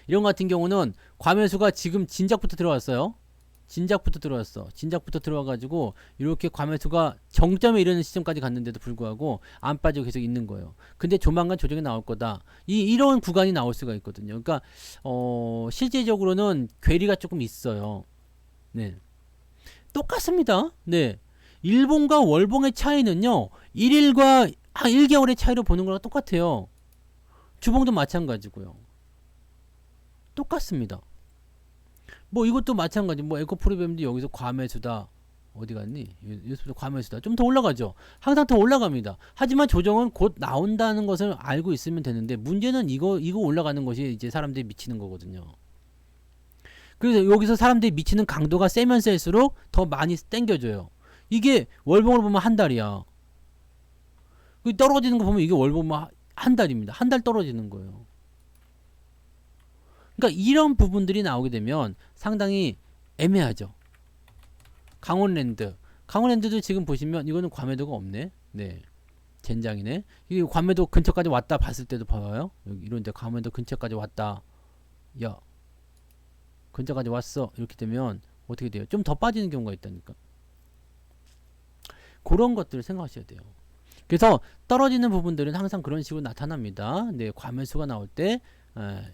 이런 것 같은 경우는 과매수가 지금 진작부터 들어왔어요. 진작부터 들어왔어. 진작부터 들어와가지고 이렇게 과매수가 정점에 이르는 시점까지 갔는데도 불구하고 안 빠지고 계속 있는 거예요. 근데 조만간 조정이 나올 거다. 이런 구간이 나올 수가 있거든요. 그러니까 실제적으로는 괴리가 조금 있어요. 네, 똑같습니다. 네. 일봉과 월봉의 차이는요 1일과 1개월의 차이로 보는 거랑 똑같아요. 주봉도 마찬가지고요. 똑같습니다. 뭐 이것도 마찬가지. 뭐 에코프로비엠도 여기서 과매수다. 어디 갔니? 여기서부터 과매수다. 좀 더 올라가죠. 항상 더 올라갑니다. 하지만 조정은 곧 나온다는 것을 알고 있으면 되는데 문제는 이거 올라가는 것이 이제 사람들이 미치는 거거든요. 그래서 여기서 사람들이 미치는 강도가 세면 셀수록 더 많이 땡겨줘요. 이게 월봉을 보면 한 달이야. 떨어지는 거 보면 이게 월봉은 한 달입니다. 한 달 떨어지는 거예요. 그러니까 이런 부분들이 나오게 되면 상당히 애매하죠. 강원랜드도 지금 보시면 이거는 과매도가 없네. 네, 젠장이네. 이게 과매도 근처까지 왔다 봤을 때도 봐요. 여기 이런데 과매도 근처까지 왔다. 야, 근처까지 왔어. 이렇게 되면 어떻게 돼요? 좀 더 빠지는 경우가 있다니까. 그런 것들을 생각하셔야 돼요. 그래서 떨어지는 부분들은 항상 그런 식으로 나타납니다. 네, 과매수가 나올 때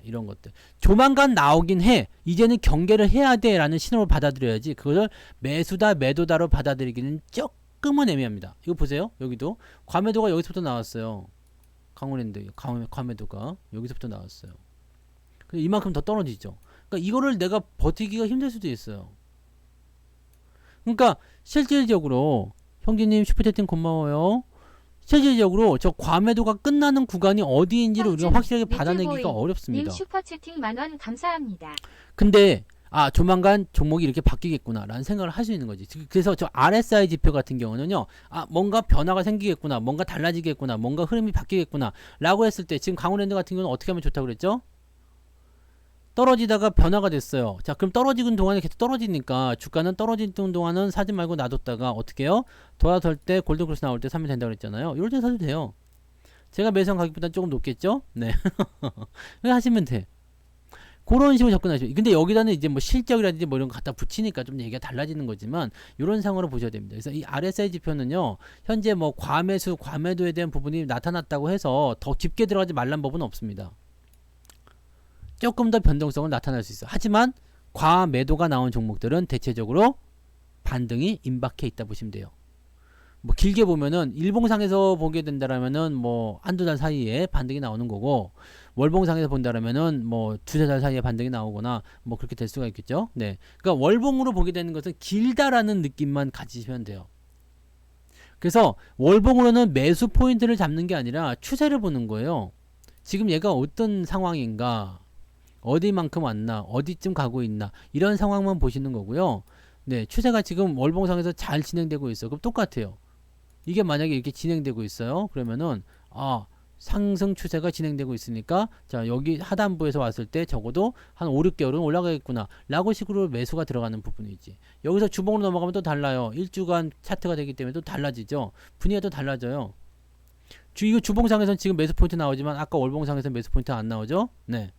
이런 것들 조만간 나오긴 해. 이제는 경계를 해야 돼 라는 신호를 받아들여야지 그걸 매수다 매도다로 받아들이기는 조금은 애매합니다. 이거 보세요. 여기도 과매도가 여기서부터 나왔어요. 강원랜드 과매도가 여기서부터 나왔어요. 그래서 이만큼 더 떨어지죠. 그러니까 이거를 내가 버티기가 힘들 수도 있어요. 그러니까 실질적으로 형제님 슈퍼채팅 고마워요. 실질적으로 저 과매도가 끝나는 구간이 어디인지를 우리가 확실하게 받아내기가 어렵습니다. 슈퍼채팅 10,000원 감사합니다. 근데 조만간 종목이 이렇게 바뀌겠구나 라는 생각을 할 수 있는 거지. 그래서 저 RSI 지표 같은 경우는요 뭔가 변화가 생기겠구나, 뭔가 달라지겠구나, 뭔가 흐름이 바뀌겠구나 라고 했을 때 지금 강원랜드 같은 경우는 어떻게 하면 좋다고 그랬죠? 떨어지다가 변화가 됐어요. 자, 그럼 떨어지는 동안에 계속 떨어지니까 주가는 떨어지는 동안은 사지 말고 놔뒀다가 어떻게 해요? 돌아설 때 골든크로스 나올 때 사면 된다고 그랬잖아요. 이럴 때 사도 돼요. 제가 매수한 가격보다 조금 높겠죠? 네. 하시면 돼. 그런 식으로 접근하시죠. 근데 여기다는 이제 뭐 실적이라든지 뭐 이런 거 갖다 붙이니까 좀 얘기가 달라지는 거지만 이런 상황으로 보셔야 됩니다. 그래서 이 RSI 지표는요 현재 뭐 과매수, 과매도에 대한 부분이 나타났다고 해서 더 깊게 들어가지 말란 법은 없습니다. 조금 더 변동성을 나타낼 수 있어요. 하지만 과매도가 나온 종목들은 대체적으로 반등이 임박해 있다 보시면 돼요. 뭐 길게 보면은 일봉상에서 보게 된다라면은 뭐 한두 달 사이에 반등이 나오는 거고 월봉상에서 본다라면은 뭐 두세 달 사이에 반등이 나오거나 뭐 그렇게 될 수가 있겠죠. 네. 그러니까 월봉으로 보게 되는 것은 길다라는 느낌만 가지시면 돼요. 그래서 월봉으로는 매수 포인트를 잡는 게 아니라 추세를 보는 거예요. 지금 얘가 어떤 상황인가? 어디만큼 왔나 어디쯤 가고 있나 이런 상황만 보시는 거고요. 네, 추세가 지금 월봉상에서 잘 진행되고 있어요. 그럼 똑같아요. 이게 만약에 이렇게 진행되고 있어요. 그러면은 상승 추세가 진행되고 있으니까 자 여기 하단부에서 왔을 때 적어도 한 5, 6개월은 올라가겠구나 라고 식으로 매수가 들어가는 부분이지. 여기서 주봉으로 넘어가면 또 달라요. 일주간 차트가 되기 때문에 또 달라지죠. 분위기가 또 달라져요. 이거 주봉상에서는 지금 매수 포인트 나오지만 아까 월봉상에서 매수 포인트 안 나오죠. 네,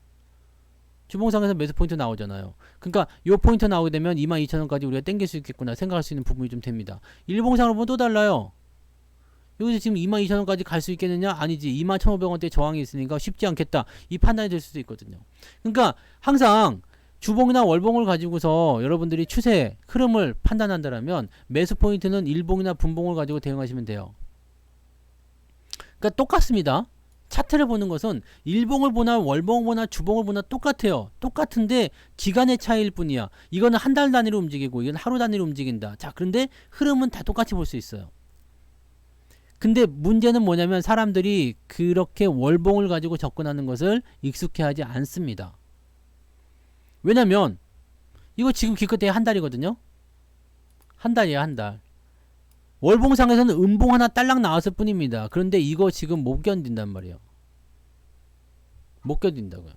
주봉상에서 매수 포인트 나오잖아요. 그러니까 요 포인트 나오게 되면 22,000원까지 우리가 땡길 수 있겠구나 생각할 수 있는 부분이 좀 됩니다. 일봉상으로 보면 또 달라요. 여기서 지금 22,000원까지 갈 수 있겠느냐? 아니지. 21,500원대 저항이 있으니까 쉽지 않겠다. 이 판단이 될 수도 있거든요. 그러니까 항상 주봉이나 월봉을 가지고서 여러분들이 추세, 흐름을 판단한다면 매수 포인트는 일봉이나 분봉을 가지고 대응하시면 돼요. 그러니까 똑같습니다. 차트를 보는 것은 일봉을 보나 월봉을 보나 주봉을 보나 똑같아요. 똑같은데 기간의 차이일 뿐이야. 이거는 한 달 단위로 움직이고 이건 하루 단위로 움직인다. 자, 그런데 흐름은 다 똑같이 볼 수 있어요. 근데 문제는 뭐냐면 사람들이 그렇게 월봉을 가지고 접근하는 것을 익숙해하지 않습니다. 왜냐면 이거 지금 기껏해야 한 달이거든요. 한 달이야, 한 달. 월봉상에서는 음봉 하나 딸랑 나왔을 뿐입니다. 그런데 이거 지금 못 견딘단 말이에요. 못 견딘다고요.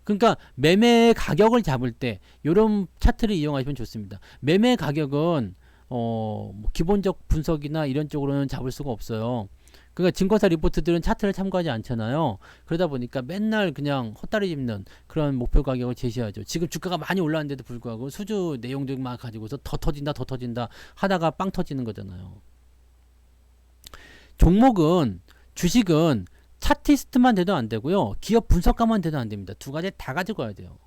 그러니까 매매 가격을 잡을 때 이런 차트를 이용하시면 좋습니다. 매매 가격은 뭐 기본적 분석이나 이런 쪽으로는 잡을 수가 없어요. 그러니까 증권사 리포트들은 차트를 참고하지 않잖아요. 그러다 보니까 맨날 그냥 헛다리 짚는 그런 목표 가격을 제시하죠. 지금 주가가 많이 올랐는데도 불구하고 수주 내용들만 가지고서 더 터진다 하다가 빵 터지는 거잖아요. 종목은 주식은 차티스트만 돼도 안 되고요. 기업 분석가만 돼도 안 됩니다. 두 가지 다 가지고 와야 돼요.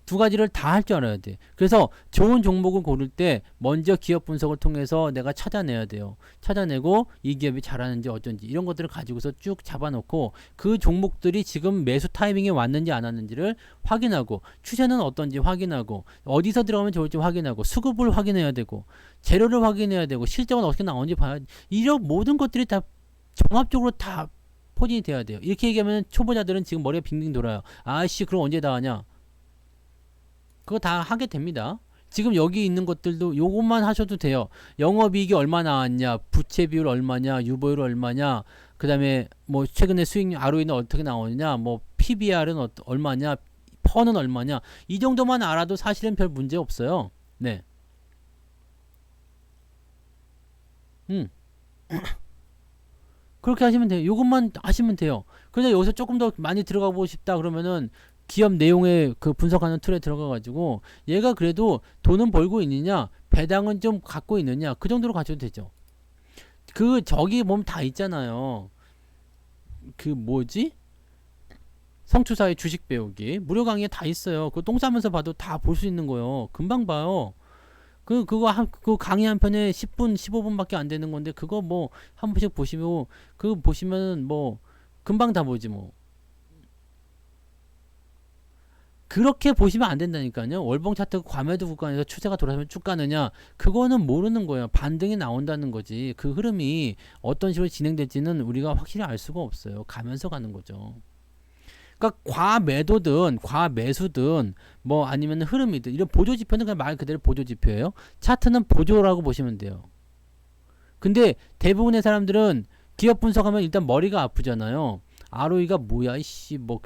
두 가지를 다 할 줄 알아야 돼. 그래서 좋은 종목을 고를 때 먼저 기업 분석을 통해서 내가 찾아내야 돼요. 찾아내고 이 기업이 잘하는지 어쩐지 이런 것들을 가지고서 쭉 잡아놓고 그 종목들이 지금 매수 타이밍에 왔는지 안 왔는지를 확인하고 추세는 어떤지 확인하고 어디서 들어가면 좋을지 확인하고 수급을 확인해야 되고 재료를 확인해야 되고 실적은 어떻게 나오는지 봐야 이런 모든 것들이 다 종합적으로 다 포진이 돼야 돼요. 이렇게 얘기하면 초보자들은 지금 머리가 빙빙 돌아요. 아씨 그럼 언제 다 하냐. 그거 다 하게 됩니다. 지금 여기 있는 것들도 요것만 하셔도 돼요. 영업이익이 얼마 나왔냐, 부채 비율 얼마냐, 유보율 얼마냐, 그 다음에 뭐 최근에 수익 ROE는 어떻게 나오느냐, 뭐 PBR은 얼마냐, 퍼는 얼마냐, 이 정도만 알아도 사실은 별 문제 없어요. 네. 그렇게 하시면 돼요. 요것만 하시면 돼요. 근데 여기서 조금 더 많이 들어가 보고 싶다 그러면은 기업 내용에 그 분석하는 툴에 들어가 가지고 얘가 그래도 돈은 벌고 있느냐 배당은 좀 갖고 있느냐 그 정도로 가져도 되죠. 그 저기 보면 다 있잖아요. 그 뭐지? 성추사의 주식 배우기 무료 강의에 다 있어요. 그거 똥 싸면서 봐도 다 볼 수 있는 거예요. 금방 봐요. 그 강의 한 편에 10분 15분밖에 안 되는 건데 그거 뭐 한 번씩 보시면 그거 보시면은 뭐 금방 다 보지 뭐. 그렇게 보시면 안 된다니까요. 월봉 차트 과매도 구간에서 추세가 돌아서면 쭉 가느냐 그거는 모르는 거예요. 반등이 나온다는 거지. 그 흐름이 어떤 식으로 진행될지는 우리가 확실히 알 수가 없어요. 가면서 가는 거죠. 그러니까 과매도든 과매수든 뭐 아니면 흐름이든 이런 보조지표는 그냥 말 그대로 보조지표예요. 차트는 보조라고 보시면 돼요. 근데 대부분의 사람들은 기업 분석하면 일단 머리가 아프잖아요. ROE가 뭐야, 이씨, 뭐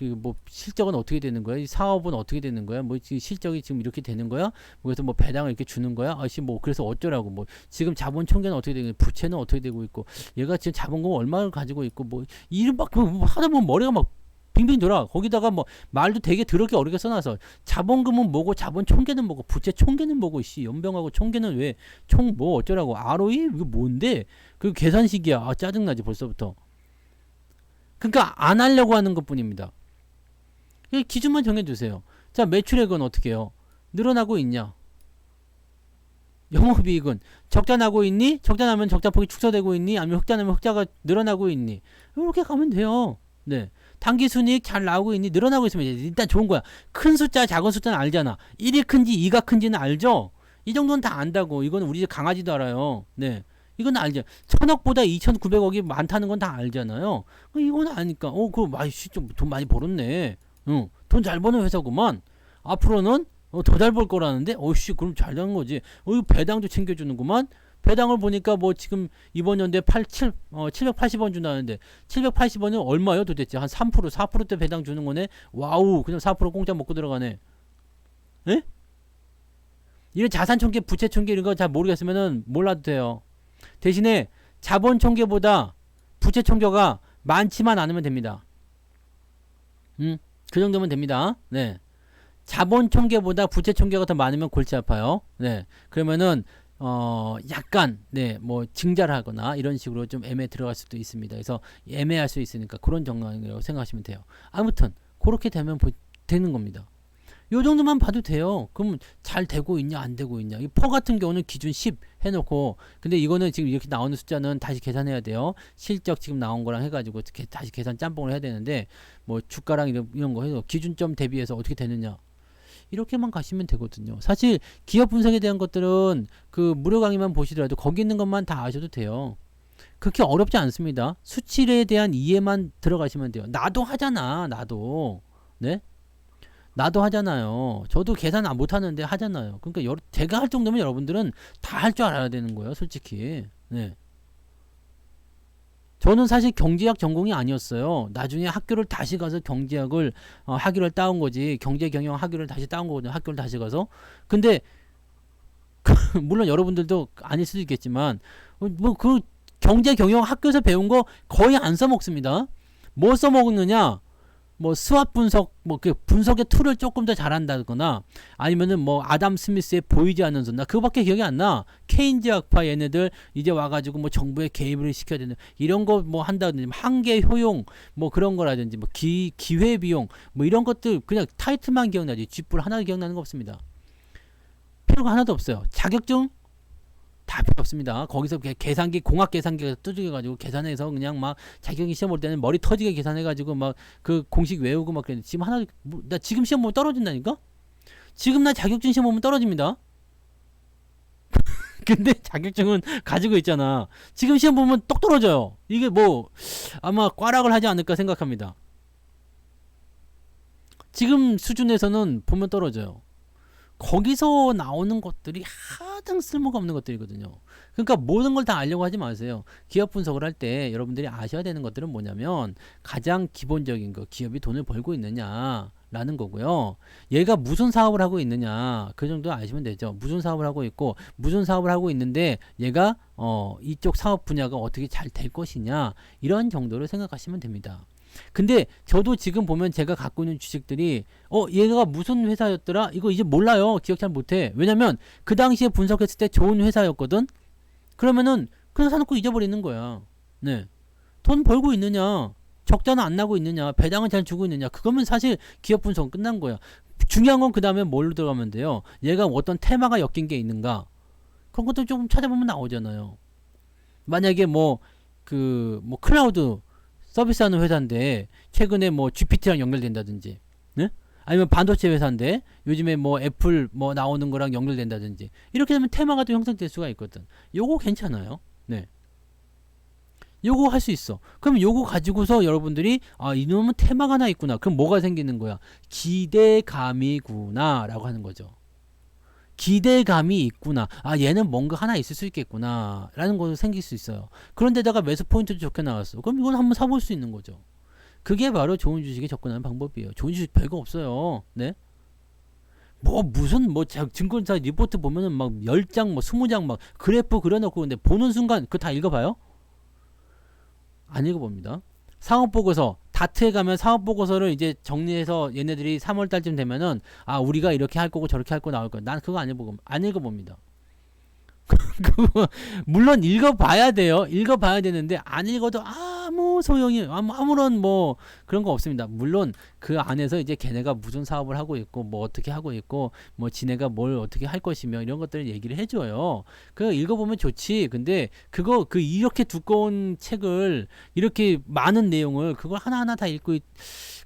실적은 어떻게 되는 거야? 이 사업은 어떻게 되는 거야? 뭐 실적이 지금 이렇게 되는 거야? 그래서 뭐 배당을 이렇게 주는 거야? 아씨, 뭐 그래서 어쩌라고? 뭐 지금 자본 총계는 어떻게 되고, 부채는 어떻게 되고 있고, 얘가 지금 자본금 얼마를 가지고 있고, 뭐 이런 막 하다 보면 머리가 막 빙빙 돌아. 거기다가 뭐 말도 되게 더럽게 어렵게 써놔서 자본금은 뭐고, 자본 총계는 뭐고, 부채 총계는 뭐고, 씨, 연병하고 총계는 왜 총 뭐 어쩌라고? ROE 이거 뭔데? 그 계산식이야. 아 짜증나지 벌써부터. 그러니까 안 하려고 하는 것뿐입니다. 기준만 정해주세요. 자, 매출액은 어떻게 해요? 늘어나고 있냐? 영업이익은 적자 나고 있니? 적자 나면 적자폭이 축소되고 있니? 아니면 흑자 나면 흑자가 늘어나고 있니? 이렇게 가면 돼요. 네. 당기순이익 잘 나오고 있니? 늘어나고 있으면 일단 좋은 거야. 큰 숫자, 작은 숫자는 알잖아. 1이 큰지 2가 큰지는 알죠? 이 정도는 다 안다고. 이건 우리 집 강아지도 알아요. 네. 이건 알죠. 1000억보다 2900억이 많다는 건 다 알잖아요. 이건 아니까. 그거 많이 좀 돈 많이 벌었네. 돈 잘 버는 회사구만. 앞으로는 더 잘 벌 거라는데. 씨, 그럼 잘 되는 거지. 배당도 챙겨주는구만. 배당을 보니까 뭐 지금 이번 연도에 780원 준다는데 780원은 얼마요 도대체? 한 3%, 4%대 배당 주는 거네. 와우, 그냥 4% 공짜 먹고 들어가네. 에? 이런 자산 총계, 부채 총계 이런 거 잘 모르겠으면은 몰라도 돼요. 대신에 자본 총계보다 부채 총계가 많지만 않으면 됩니다. 그 정도면 됩니다. 네. 자본 총계보다 부채 총계가 더 많으면 골치 아파요. 네. 그러면은 약간 뭐 증자하거나 이런 식으로 좀 애매 들어갈 수도 있습니다. 그래서 애매할 수 있으니까 그런 정황이라고 생각하시면 돼요. 아무튼 그렇게 되면 되는 겁니다. 요 정도만 봐도 돼요. 그럼 잘 되고 있냐 안 되고 있냐. 이 퍼 같은 경우는 기준 10 해놓고, 근데 이거는 지금 이렇게 나오는 숫자는 다시 계산해야 돼요. 실적 지금 나온 거랑 해가지고 다시 계산 짬뽕을 해야 되는데, 뭐 주가랑 이런 거 해서 기준점 대비해서 어떻게 되느냐, 이렇게만 가시면 되거든요. 사실 기업 분석에 대한 것들은 그 무료 강의만 보시더라도 거기 있는 것만 다 아셔도 돼요. 그렇게 어렵지 않습니다. 수치에 대한 이해만 들어가시면 돼요. 나도 하잖아. 나도. 네? 나도 하잖아요. 저도 계산 안 못하는데 하잖아요. 그러니까 제가 할 정도면 여러분들은 다 할 줄 알아야 되는 거예요, 솔직히. 네. 저는 사실 경제학 전공이 아니었어요. 나중에 학교를 다시 가서 경제학을 학위를 따온 거지. 경제경영 학위를 다시 따온 거거든요. 학교를 다시 가서. 근데 물론 여러분들도 아닐 수도 있겠지만 뭐 그 경제경영 학교에서 배운 거 거의 안 써먹습니다. 뭐 써먹느냐? 뭐 수학 분석, 뭐 그 분석의 툴을 조금 더 잘한다거나, 아니면은 뭐 아담 스미스의 보이지 않는 손, 나 그거밖에 기억이 안 나. 케인즈 학파 얘네들 이제 와가지고 뭐 정부에 개입을 시켜야 되는 이런 거 뭐 한다든지, 한계 효용 뭐 그런 거라든지, 뭐 기회 비용 뭐 이런 것들 그냥 타이틀만 기억나지 쥐뿔 하나 기억나는 거 없습니다. 필요가 하나도 없어요. 자격증 다 필요 없습니다. 거기서 계산기, 공학 계산기가 두들겨가지고 계산해서 그냥 막 자격이 시험 볼 때는 머리 터지게 계산해가지고 막 그 공식 외우고 막 그랬는데, 지금 하나 나 지금 시험 보면 떨어진다니까? 지금 나 자격증 시험 보면 떨어집니다. 근데 자격증은 가지고 있잖아. 지금 시험 보면 똑 떨어져요. 이게 뭐 아마 꽈락을 하지 않을까 생각합니다. 지금 수준에서는 보면 떨어져요. 거기서 나오는 것들이 하등 쓸모가 없는 것들이거든요. 그러니까 모든 걸 다 알려고 하지 마세요. 기업 분석을 할 때 여러분들이 아셔야 되는 것들은 뭐냐면, 가장 기본적인 거, 기업이 돈을 벌고 있느냐 라는 거고요. 얘가 무슨 사업을 하고 있느냐, 그 정도 아시면 되죠. 무슨 사업을 하고 있고, 무슨 사업을 하고 있는데 얘가 이쪽 사업 분야가 어떻게 잘 될 것이냐, 이런 정도로 생각하시면 됩니다. 근데 저도 지금 보면 제가 갖고 있는 주식들이 얘가 무슨 회사였더라? 이거 이제 몰라요. 기억 잘 못해. 왜냐면 그 당시에 분석했을 때 좋은 회사였거든. 그러면은 그냥 사놓고 잊어버리는 거야. 네. 돈 벌고 있느냐, 적자는 안 나고 있느냐, 배당은 잘 주고 있느냐, 그거면 사실 기업 분석은 끝난 거야. 중요한 건 그 다음에 뭘로 들어가면 돼요. 얘가 어떤 테마가 엮인 게 있는가, 그런 것도 조금 찾아보면 나오잖아요. 만약에 뭐 클라우드 서비스하는 회사인데 최근에 뭐 GPT랑 연결된다든지, 네? 아니면 반도체 회사인데 요즘에 뭐 애플 뭐 나오는 거랑 연결된다든지, 이렇게 되면 테마가 또 형성될 수가 있거든. 요거 괜찮아요. 네. 요거 할 수 있어. 그럼 요거 가지고서 여러분들이 이놈은 테마가 하나 있구나. 그럼 뭐가 생기는 거야? 기대감이구나 라고 하는 거죠. 기대감이 있구나. 얘는 뭔가 하나 있을 수 있겠구나 라는 것도 생길 수 있어요. 그런데다가 매수 포인트도 좋게 나왔어. 그럼 이건 한번 사볼 수 있는 거죠. 그게 바로 좋은 주식에 접근하는 방법이에요. 좋은 주식 별거 없어요. 네? 뭐 무슨 증권사 리포트 보면은 막 10장 뭐 20장 막 그래프 그려놓고, 근데 보는 순간 그거 다 읽어봐요? 안 읽어봅니다. 상업보고서 다트에 가면 상업보고서를 이제 정리해서 얘네들이 3월달쯤 되면은 우리가 이렇게 할 거고 저렇게 할 거 나올 거야. 난 그거 안 읽어봅니다. 물론 읽어봐야 돼요. 읽어봐야 되는데 안 읽어도 아무 소용이, 아무런 뭐 그런 거 없습니다. 물론 그 안에서 이제 걔네가 무슨 사업을 하고 있고 뭐 어떻게 하고 있고 뭐 지네가 뭘 어떻게 할 것이며 이런 것들을 얘기를 해줘요. 그거 읽어보면 좋지. 근데 이렇게 두꺼운 책을, 이렇게 많은 내용을 그걸 하나하나 다 읽고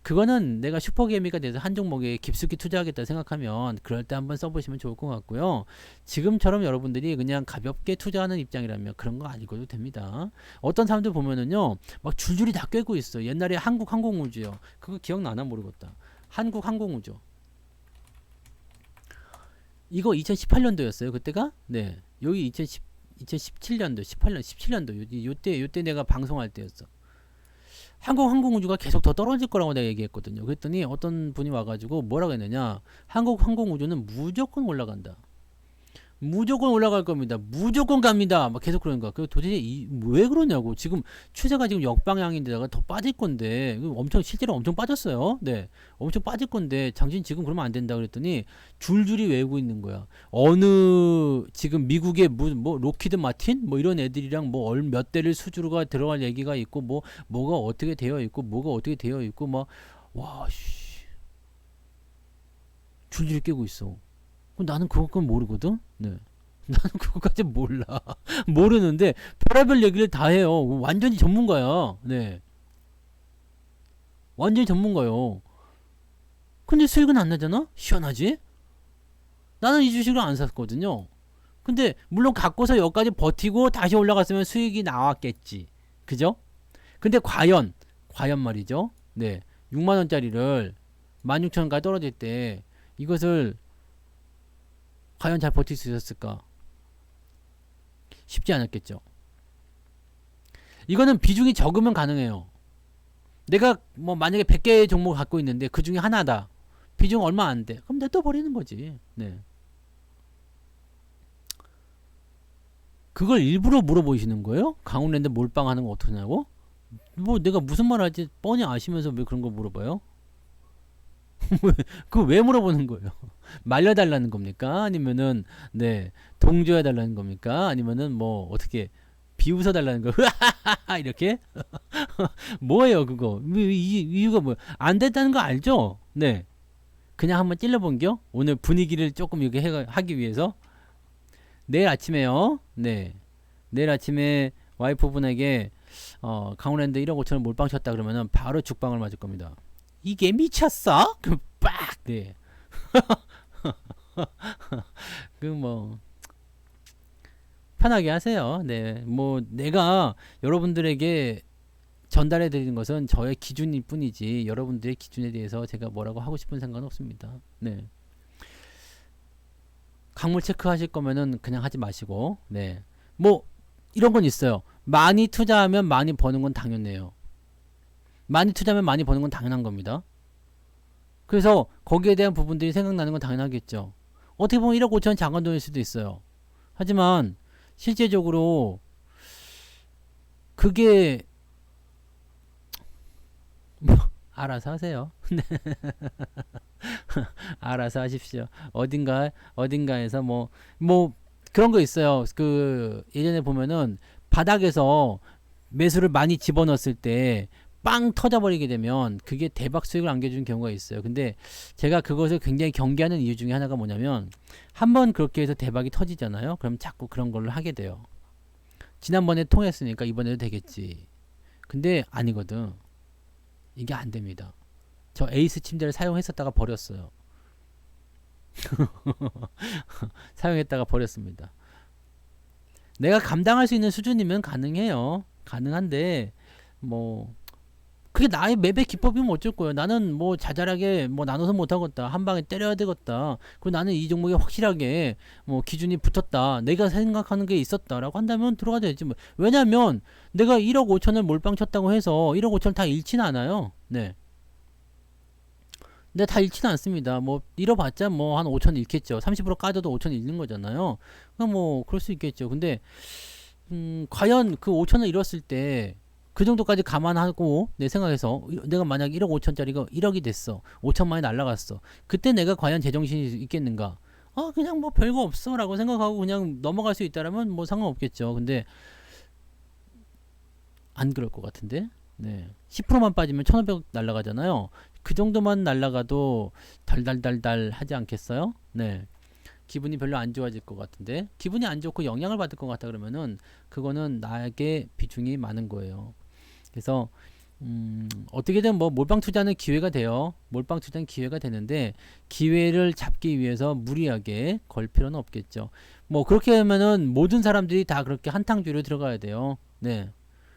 그거는 내가 슈퍼개미가 돼서 한 종목에 깊숙이 투자하겠다 생각하면 그럴 때 한번 써보시면 좋을 것 같고요. 지금처럼 여러분들이 그냥 가볍게 투자하는 입장이라면 그런 거 안 읽어도 됩니다. 어떤 사람들 보면은요, 막 줄줄이 다 꿰고 있어. 옛날에 한국항공우주요. 그거 기억나나 모르겠다. 한국항공우주. 이거 2018년도였어요. 그때가? 네. 여기 2017년도, 18년, 17년도. 요때 내가 방송할 때였어. 한국항공우주가 계속 더 떨어질 거라고 내가 얘기했거든요. 그랬더니 어떤 분이 와가지고 뭐라고 했느냐, 한국항공우주는 무조건 올라간다. 무조건 올라갈 겁니다. 무조건 갑니다. 막 계속 그러는 거야. 그 도대체 왜 그러냐고. 지금 추세가 지금 역방향인데다가 더 빠질 건데, 이거 엄청 실제로 엄청 빠졌어요. 네, 엄청 빠질 건데 당신 지금 그러면 안 된다 그랬더니 줄줄이 외우고 있는 거야. 어느 지금 미국의 뭐 로키드 마틴 뭐 이런 애들이랑 뭐 몇 대를 수주가 들어갈 얘기가 있고 뭐가 어떻게 되어 있고 뭐가 어떻게 되어 있고 막 와 씨. 줄줄이 깨고 있어. 그럼 나는 그것까지 모르거든. 네. 나는 그것까지 몰라. 모르는데 별의별 얘기를 다 해요. 완전히 전문가야. 네. 완전히 전문가요. 근데 수익은 안 나잖아? 시원하지? 나는 이 주식을 안 샀거든요. 근데 물론 갖고서 여기까지 버티고 다시 올라갔으면 수익이 나왔겠지. 그죠? 근데 과연 말이죠. 네. 6만 원짜리를 16,000원까지 떨어질 때 이것을 과연 잘 버틸 수 있었을까? 쉽지 않았겠죠. 이거는 비중이 적으면 가능해요. 내가 뭐 만약에 100개의 종목을 갖고 있는데 그 중에 하나다. 비중 얼마 안 돼. 그럼 냅둬 버리는 거지. 네. 그걸 일부러 물어보시는 거예요? 강원랜드 몰빵하는 거 어떠냐고? 뭐 내가 무슨 말 할지 뻔히 아시면서 왜 그런 거 물어봐요? 그거 왜 물어보는 거예요? 말려달라는 겁니까? 아니면은 네 동조해 달라는 겁니까? 아니면은 뭐 어떻게 비웃어 달라는 거? 이렇게 뭐예요 그거? 이유가 뭐야? 안 됐다는 거 알죠? 네 그냥 한번 찔러본겨? 오늘 분위기를 조금 이렇게 하기 위해서 내일 아침에요. 네 내일 아침에 와이프분에게 강원랜드 1억 5천원 몰빵 쳤다 그러면은 바로 죽방을 맞을 겁니다. 이게 미쳤어? 그럼 빡! 네. 그 뭐 편하게 하세요. 네. 뭐 내가 여러분들에게 전달해 드리는 것은 저의 기준일 뿐이지 여러분들의 기준에 대해서 제가 뭐라고 하고 싶은 생각은 없습니다. 네. 강물 체크하실 거면은 그냥 하지 마시고 네. 뭐 이런 건 있어요. 많이 투자하면 많이 버는 건 당연해요. 많이 투자하면 많이 버는 건 당연한 겁니다. 그래서 거기에 대한 부분들이 생각나는 건 당연하겠죠. 어떻게 보면 1억 5천 작은 돈일 수도 있어요. 하지만 실제적으로 그게 뭐 알아서 하세요. 알아서 하십시오. 어딘가에서 뭐 그런 거 있어요. 그 예전에 보면은 바닥에서 매수를 많이 집어넣었을 때 빵 터져버리게 되면 그게 대박 수익을 안겨주는 경우가 있어요. 근데 제가 그것을 굉장히 경계하는 이유 중에 하나가 뭐냐면 한번 그렇게 해서 대박이 터지잖아요. 그럼 자꾸 그런 걸로 하게 돼요. 지난번에 통했으니까 이번에도 되겠지. 근데 아니거든. 이게 안 됩니다. 저 에이스 침대를 사용했었다가 버렸어요. 사용했다가 버렸습니다. 내가 감당할 수 있는 수준이면 가능해요. 가능한데 뭐 그게 나의 맵의 기법이면 어쩔 거예요. 나는 뭐 자잘하게 뭐 나눠서 못하겠다. 한 방에 때려야 되겠다. 그리고 나는 이 종목에 확실하게 뭐 기준이 붙었다. 내가 생각하는 게 있었다라고 한다면 들어가야 되지 뭐. 왜냐면 내가 1억 5천을 몰빵 쳤다고 해서 1억 5천 다 잃지는 않아요. 네. 근데 다 잃지는 않습니다. 뭐 잃어봤자 뭐 한 5천 잃겠죠. 30% 까져도 5천 잃는 거잖아요. 그럼 뭐 그럴 수 있겠죠. 근데 과연 그 5천을 잃었을 때 그 정도까지 감안하고 내 생각에서 내가 만약 1억 5천짜리가 1억이 됐어. 5천만이 날라갔어. 그때 내가 과연 제정신이 있겠는가? 그냥 뭐 별거 없어 라고 생각하고 그냥 넘어갈 수 있다라면 뭐 상관없겠죠. 근데 안 그럴 것 같은데. 네. 10%만 빠지면 1,500억 날라가잖아요. 그 정도만 날라가도 달달달달 하지 않겠어요? 네. 기분이 별로 안 좋아질 것 같은데. 기분이 안 좋고 영향을 받을 것 같다 그러면은 그거는 나에게 비중이 많은 거예요. 그래서 어떻게든 뭐 몰빵 투자는 기회가 돼요. 몰빵 투자는 기회가 되는데 기회를 잡기 위해서 무리하게 걸 필요는 없겠죠. 뭐 그렇게 하면은 모든 사람들이 다 그렇게 한탕주로 들어가야 돼요. 네.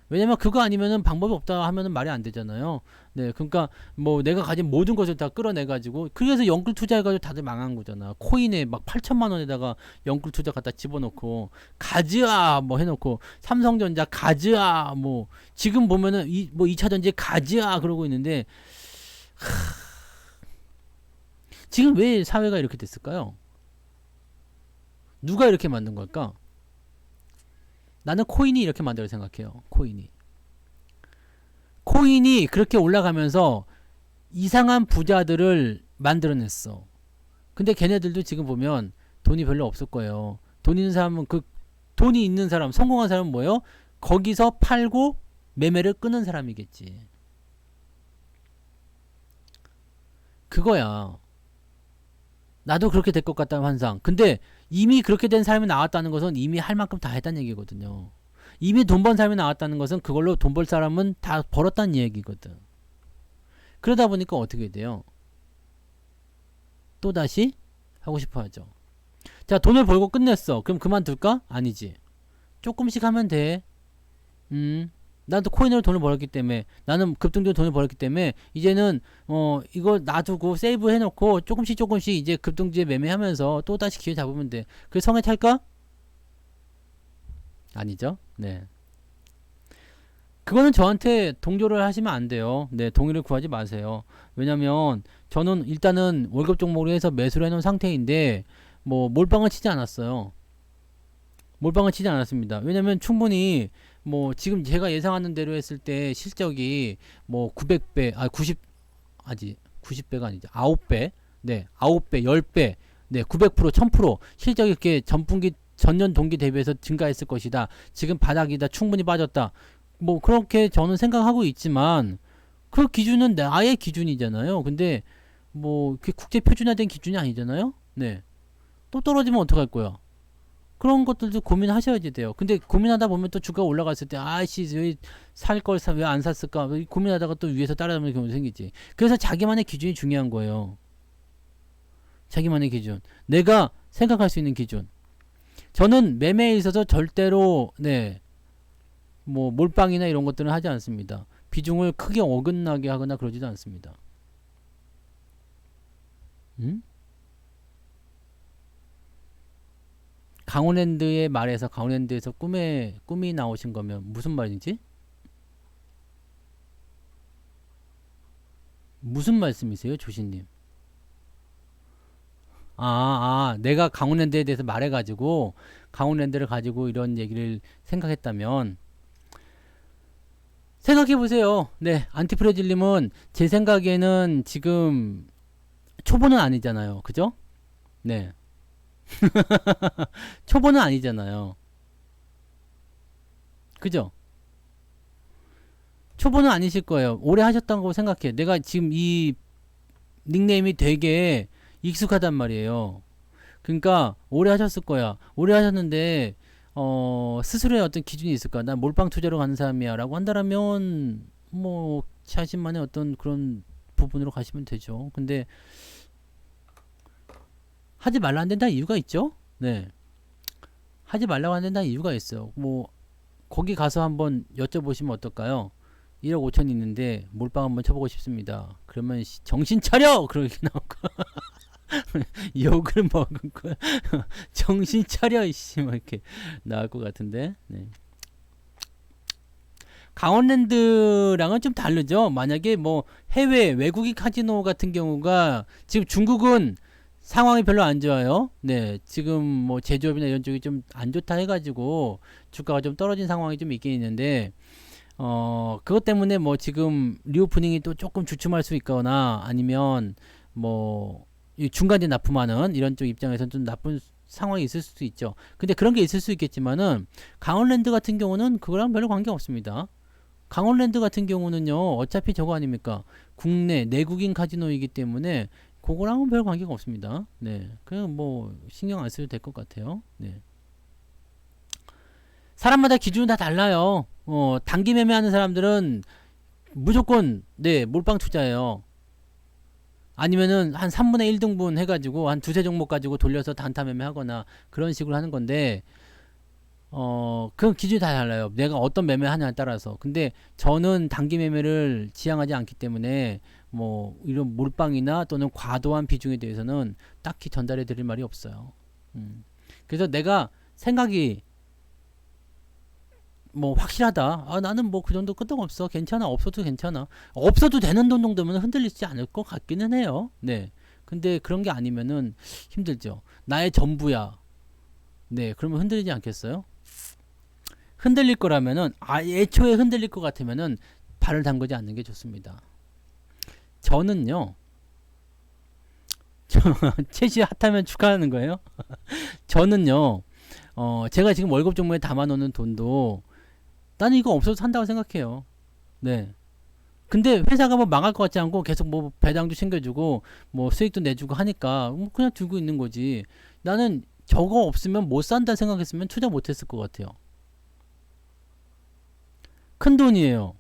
왜냐면 그거 아니면은 방법이 없다 하면은 말이 안 되잖아요. 네, 그러니까 뭐 내가 가진 모든 것을 다 끌어내 가지고 그래서 영끌 투자해가지고 다들 망한 거잖아. 코인에 막 8천만 원에다가 영끌 투자 갖다 집어넣고 가즈아 뭐 해놓고 삼성전자 가즈아 뭐 지금 보면은 뭐 2차 전지 가즈아 그러고 있는데 지금 왜 사회가 이렇게 됐을까요? 누가 이렇게 만든 걸까? 나는 코인이 이렇게 만들어 생각해요. 코인이 그렇게 올라가면서 이상한 부자들을 만들어냈어. 근데 걔네들도 지금 보면 돈이 별로 없을 거예요. 돈 있는 사람은 돈이 있는 사람, 성공한 사람은 뭐예요? 거기서 팔고 매매를 끄는 사람이겠지. 그거야. 나도 그렇게 될 것 같다는 환상. 근데 이미 그렇게 된 사람이 나왔다는 것은 이미 할 만큼 다 했다는 얘기거든요. 이미 돈 번 사람이 나왔다는 것은 그걸로 돈 벌 사람은 다 벌었다는 얘기거든. 그러다 보니까 어떻게 돼요? 또다시 하고 싶어 하죠. 자, 돈을 벌고 끝냈어. 그럼 그만둘까? 아니지. 조금씩 하면 돼. 나도 코인으로 돈을 벌었기 때문에, 나는 급등적으로 돈을 벌었기 때문에 이제는 이거 놔두고 세이브 해놓고 조금씩 이제 급등주에 매매하면서 또 다시 기회 잡으면 돼. 그래서 성에 찰까? 아니죠. 네. 그거는 저한테 동조를 하시면 안 돼요. 네, 동의를 구하지 마세요. 왜냐면 저는 일단은 월급 종목으로 해서 매수를 해놓은 상태인데 뭐 몰빵을 치지 않았어요. 몰빵을 치지 않았습니다. 왜냐면 충분히 뭐 지금 제가 예상하는 대로 했을 때 실적이 뭐 900배, 90배가 아니죠. 9배, 네, 9배, 10배, 네, 900%, 1000% 실적이 이렇게 전년 동기 대비해서 증가했을 것이다. 지금 바닥이다. 충분히 빠졌다. 뭐 그렇게 저는 생각하고 있지만 그 기준은 나의 기준이잖아요. 근데 뭐 그게 국제 표준화된 기준이 아니잖아요. 네. 또 떨어지면 어떡할 거야? 그런 것들도 고민하셔야지 돼요. 근데 고민하다 보면 또 주가가 올라갔을 때 아이씨 왜 살 걸 왜 안 샀을까? 고민하다가 또 위에서 따라잡는 경우도 생기지. 그래서 자기만의 기준이 중요한 거예요. 자기만의 기준. 내가 생각할 수 있는 기준. 저는 매매에 있어서 절대로 뭐 몰빵이나 이런 것들은 하지 않습니다. 비중을 크게 어긋나게 하거나 그러지도 않습니다. 강원랜드의 말에서 강원랜드에서 꿈이 나오신 거면 무슨 말인지? 무슨 말씀이세요, 조신님? 내가 강원랜드에 대해서 말해가지고 강원랜드를 가지고 이런 얘기를 생각했다면 생각해보세요. 네, 안티프레질님은 제 생각에는 지금 초보는 아니잖아요. 그죠? 네. 초보는 아니잖아요. 그죠? 초보는 아니실 거예요. 오래 하셨다고 생각해. 내가 지금 이 닉네임이 되게 익숙하단 말이에요. 그러니까 오래 하셨을 거야. 오래 하셨는데 스스로의 어떤 기준이 있을까? 난 몰빵 투자로 가는 사람이야 라고 한다면 뭐 자신만의 어떤 그런 부분으로 가시면 되죠. 근데 하지 말라 안 된다는 이유가 있죠. 네. 하지 말라고 안 된다는 이유가 있어요. 뭐 거기 가서 한번 여쭤보시면 어떨까요? 1억 5천 있는데 몰빵 한번 쳐보고 싶습니다. 그러면 정신 차려! 그렇게 나올까? 욕을 먹은 거야. 정신 차려! 이씨, 막 이렇게 나올 것 같은데. 네. 강원랜드랑은 좀 다르죠. 만약에 뭐 해외 외국인 카지노 같은 경우가 지금 중국은 상황이 별로 안 좋아요. 네, 지금 뭐 제조업이나 이런 쪽이 좀 안 좋다 해가지고 주가가 좀 떨어진 상황이 좀 있긴 있는데, 그것 때문에 뭐 지금 리오프닝이 또 조금 주춤할 수 있거나 아니면 뭐 중간에 납품하는 이런 쪽 입장에서는 좀 나쁜 상황이 있을 수도 있죠. 근데 그런 게 있을 수 있겠지만은 강원랜드 같은 경우는 그거랑 별로 관계 없습니다. 강원랜드 같은 경우는요, 어차피 저거 아닙니까? 국내 내국인 카지노이기 때문에 그거랑은 별 관계가 없습니다. 네, 그냥 뭐 신경 안 써도 될 것 같아요. 네. 사람마다 기준은 다 달라요. 단기 매매하는 사람들은 무조건 몰빵 투자예요. 아니면은 한 3분의 1등분 해가지고 한 두세 종목 가지고 돌려서 단타 매매하거나 그런 식으로 하는 건데, 그 기준이 다 달라요. 내가 어떤 매매 하냐에 따라서. 근데 저는 단기 매매를 지향하지 않기 때문에 뭐 이런 몰빵이나 또는 과도한 비중에 대해서는 딱히 전달해 드릴 말이 없어요. 그래서 내가 생각이 뭐 확실하다. 나는 뭐 그 정도 끄떡없어. 괜찮아. 없어도 괜찮아. 없어도 되는 돈 정도면 흔들리지 않을 것 같기는 해요. 네. 근데 그런 게 아니면은 힘들죠. 나의 전부야. 네, 그러면 흔들리지 않겠어요? 흔들릴 거라면은 애초에 흔들릴 것 같으면은 발을 담그지 않는 게 좋습니다. 저는요. 채시 핫하면 축하하는 거예요. 저는요. 제가 지금 월급 종목에 담아놓는 돈도 나는 이거 없어도 산다고 생각해요. 네. 근데 회사가 뭐 망할 것 같지 않고 계속 뭐 배당도 챙겨주고 뭐 수익도 내주고 하니까 그냥 들고 있는 거지. 나는 저거 없으면 못 산다 생각했으면 투자 못 했을 것 같아요. 큰 돈이에요.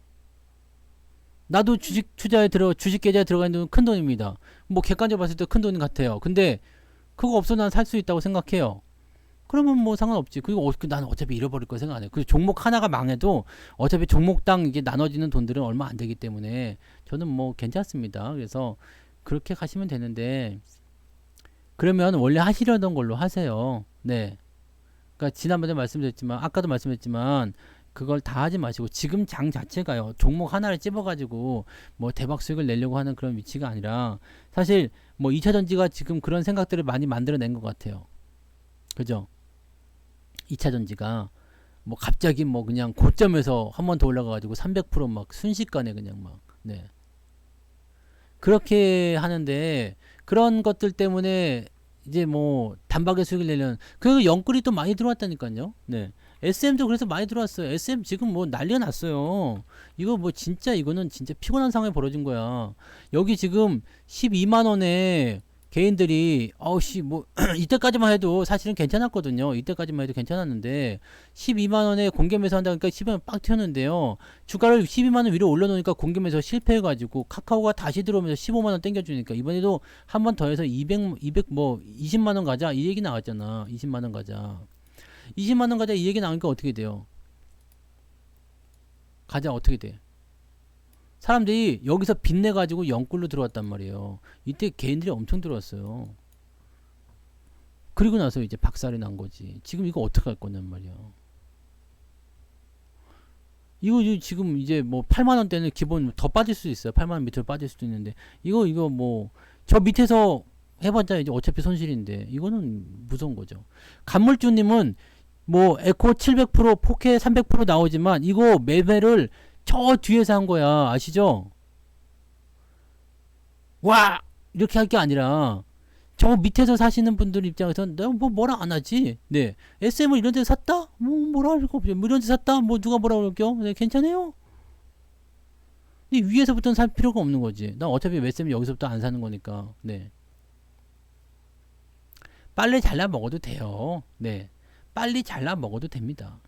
나도 주식 투자에 주식 계좌에 들어가 있는 돈은 큰 돈입니다. 뭐 객관적으로 봤을 때 큰 돈 같아요. 근데 그거 없어 난 살 수 있다고 생각해요. 그러면 뭐 상관없지. 그리고 나는 어차피 잃어버릴 거 생각 안 해요. 그 종목 하나가 망해도 어차피 종목당 이게 나눠지는 돈들은 얼마 안 되기 때문에 저는 뭐 괜찮습니다. 그래서 그렇게 가시면 되는데 그러면 원래 하시려던 걸로 하세요. 네. 그러니까 지난번에 말씀드렸지만 아까도 말씀드렸지만 그걸 다 하지 마시고 지금 장 자체가요. 종목 하나를 찝어가지고 뭐 대박 수익을 내려고 하는 그런 위치가 아니라 사실 뭐 2차전지가 지금 그런 생각들을 많이 만들어낸 것 같아요. 그죠? 2차전지가 뭐 갑자기 뭐 그냥 고점에서 한 번 더 올라가가지고 300%막 순식간에 그냥 막 네. 그렇게 하는데 그런 것들 때문에 이제 뭐 단박에 수익을 내려는 그 영끌이 또 많이 들어왔다니까요. 네. SM도 그래서 많이 들어왔어요. SM 지금 뭐 난리가 났어요. 이거 뭐 진짜 이거는 진짜 피곤한 상황이 벌어진 거야. 여기 지금 12만 원에 개인들이 어우씨 뭐 이때까지만 해도 사실은 괜찮았거든요. 이때까지만 해도 괜찮았는데 12만 원에 공개 매수한다 그러니까 12만 원 빡 튀었는데요. 주가를 12만 원 위로 올려놓으니까 공개 매수 실패해가지고 카카오가 다시 들어오면서 15만 원 땡겨주니까 이번에도 한 번 더 해서 200 뭐 20만 원 가자 이 얘기 나왔잖아. 20만 원 가자. 20만 원 가자 이 얘기 나오니까 어떻게 돼요? 가자 어떻게 돼? 사람들이 여기서 빚내 가지고 영끌로 들어왔단 말이에요. 이때 개인들이 엄청 들어왔어요. 그리고 나서 이제 박살이 난 거지. 지금 이거 어떻게 할 거냔 말이야. 이거 지금 이제 뭐 8만 원대는 기본 더 빠질 수 있어요. 8만 원 밑으로 빠질 수도 있는데 이거 뭐 저 밑에서 해봤자 이제 어차피 손실인데 이거는 무서운 거죠. 간물주님은 뭐 에코 700% 포켓 300% 나오지만 이거 매매를 저 뒤에서 한 거야. 아시죠? 와! 이렇게 할 게 아니라 저 밑에서 사시는 분들 입장에서 내가 뭐 뭐라 안 하지? 네. SM을 이런 데 샀다? 뭐 뭐라 할 거 없죠. 뭐 이런 데 샀다? 뭐 누가 뭐라 그럴게요? 네, 괜찮아요? 근데 위에서부터는 살 필요가 없는 거지. 나 어차피 SM이 여기서부터 안 사는 거니까. 네. 빨리 잘라 먹어도 돼요. 네. 빨리 잘라 먹어도 됩니다.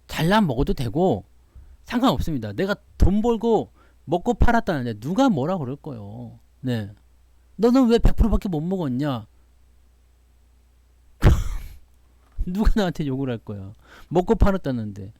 잘라 먹어도 되고 상관없습니다. 내가 돈 벌고 먹고 팔았다는데 누가 뭐라 그럴 거예요. 네. 너는 왜 100%밖에 못 먹었냐? 누가 나한테 욕을 할 거야. 먹고 팔았다는데.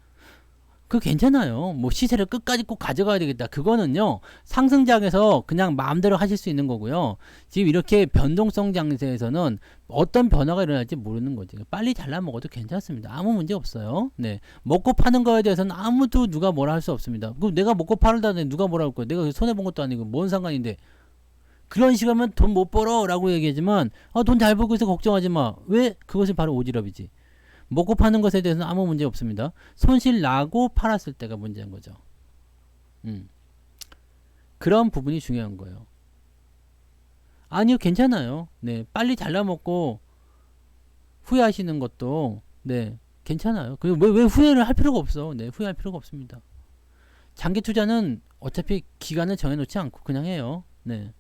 그거 괜찮아요. 뭐 시세를 끝까지 꼭 가져가야 되겠다. 그거는요. 상승장에서 그냥 마음대로 하실 수 있는 거고요. 지금 이렇게 변동성 장세에서는 어떤 변화가 일어날지 모르는 거지. 빨리 잘라 먹어도 괜찮습니다. 아무 문제 없어요. 네. 먹고 파는 거에 대해서는 아무도 누가 뭐라 할 수 없습니다. 그럼 내가 먹고 팔다는데 누가 뭐라 할 거야. 내가 손해 본 것도 아니고 뭔 상관인데. 그런 식으로 하면 돈 못 벌어 라고 얘기하지만 돈 잘 벌고 있어 걱정하지 마. 왜? 그것이 바로 오지랖이지. 먹고 파는 것에 대해서는 아무 문제 없습니다. 손실 나고 팔았을 때가 문제인 거죠. 그런 부분이 중요한 거예요. 아니요, 괜찮아요. 네, 빨리 잘라 먹고 후회하시는 것도 네, 괜찮아요. 그리고 왜 후회를 할 필요가 없어. 네, 후회할 필요가 없습니다. 장기 투자는 어차피 기간을 정해놓지 않고 그냥 해요. 네,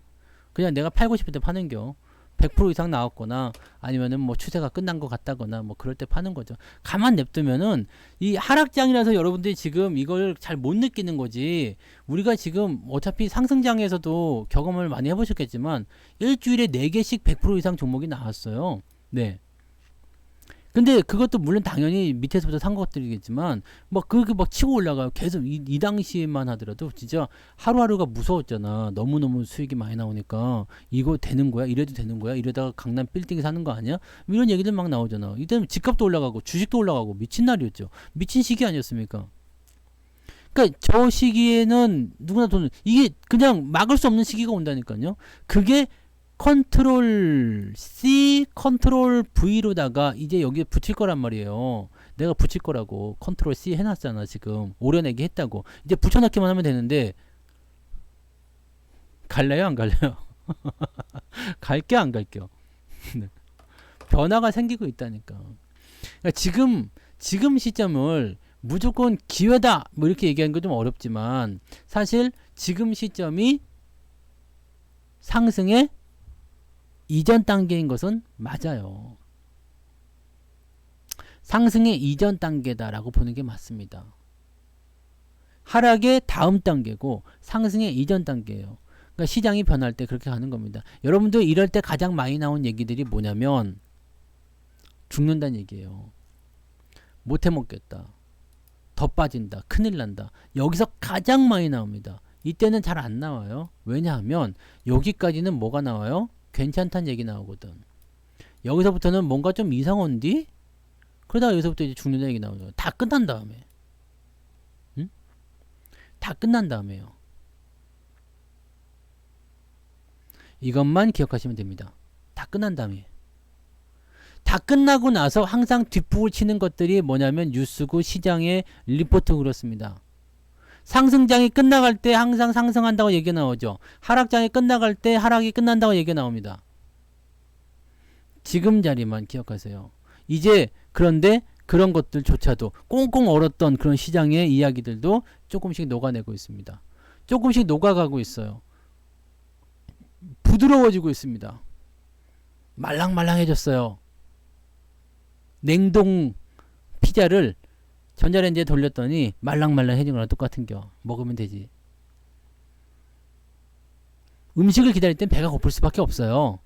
그냥 내가 팔고 싶을 때 파는겨. 100% 이상 나왔거나 아니면은 뭐 추세가 끝난 것 같다거나 뭐 그럴 때 파는 거죠. 가만 냅두면은 이 하락장이라서 여러분들이 지금 이걸 잘 못 느끼는 거지. 우리가 지금 어차피 상승장에서도 경험을 많이 해보셨겠지만 일주일에 4개씩 100% 이상 종목이 나왔어요. 네. 근데 그것도 물론 당연히 밑에서부터 산 것들이겠지만 막 그렇게 막 치고 올라가요. 계속 이 당시에만 하더라도 진짜 하루하루가 무서웠잖아. 너무너무 수익이 많이 나오니까 이거 되는 거야? 이래도 되는 거야? 이러다가 강남 빌딩 사는 거 아니야? 이런 얘기들 막 나오잖아. 이때는 집값도 올라가고 주식도 올라가고 미친 날이었죠. 미친 시기 아니었습니까? 그러니까 저 시기에는 누구나 이게 그냥 막을 수 없는 시기가 온다니까요. 그게 컨트롤 C, 컨트롤 V로다가 이제 여기에 붙일 거란 말이에요. 내가 붙일 거라고. 컨트롤 C 해놨잖아. 지금 오려내기 했다고. 이제 붙여넣기만 하면 되는데 갈래요? 안 갈래요? 갈게요? 안 갈게요? 변화가 생기고 있다니까. 그러니까 지금 시점을 무조건 기회다 뭐 이렇게 얘기하는 건 좀 어렵지만 사실 지금 시점이 상승의 이전 단계인 것은 맞아요. 상승의 이전 단계다라고 보는 게 맞습니다. 하락의 다음 단계고 상승의 이전 단계예요. 그러니까 시장이 변할 때 그렇게 가는 겁니다. 여러분들 이럴 때 가장 많이 나온 얘기들이 뭐냐면 죽는다는 얘기예요. 못 해먹겠다. 더 빠진다. 큰일 난다. 여기서 가장 많이 나옵니다. 이때는 잘 안 나와요. 왜냐하면 여기까지는 뭐가 나와요? 괜찮다는 얘기 나오거든. 여기서부터는 뭔가 좀 이상한디? 그러다가 여기서부터 이제 죽는다는 얘기 나오죠. 다 끝난 다음에. 응? 다 끝난 다음에요. 이것만 기억하시면 됩니다. 다 끝난 다음에. 다 끝나고 나서 항상 뒷북을 치는 것들이 뭐냐면 뉴스고 시장의 리포트 그렇습니다. 상승장이 끝나갈 때 항상 상승한다고 얘기 나오죠. 하락장이 끝나갈 때 하락이 끝난다고 얘기 나옵니다. 지금 자리만 기억하세요. 이제 그런데 그런 것들조차도 꽁꽁 얼었던 그런 시장의 이야기들도 조금씩 녹아내고 있습니다. 조금씩 녹아가고 있어요. 부드러워지고 있습니다. 말랑말랑해졌어요. 냉동 피자를 전자레인지에 돌렸더니 말랑말랑해진 거랑 똑같은겨. 먹으면 되지. 음식을 기다릴 땐 배가 고플 수밖에 없어요.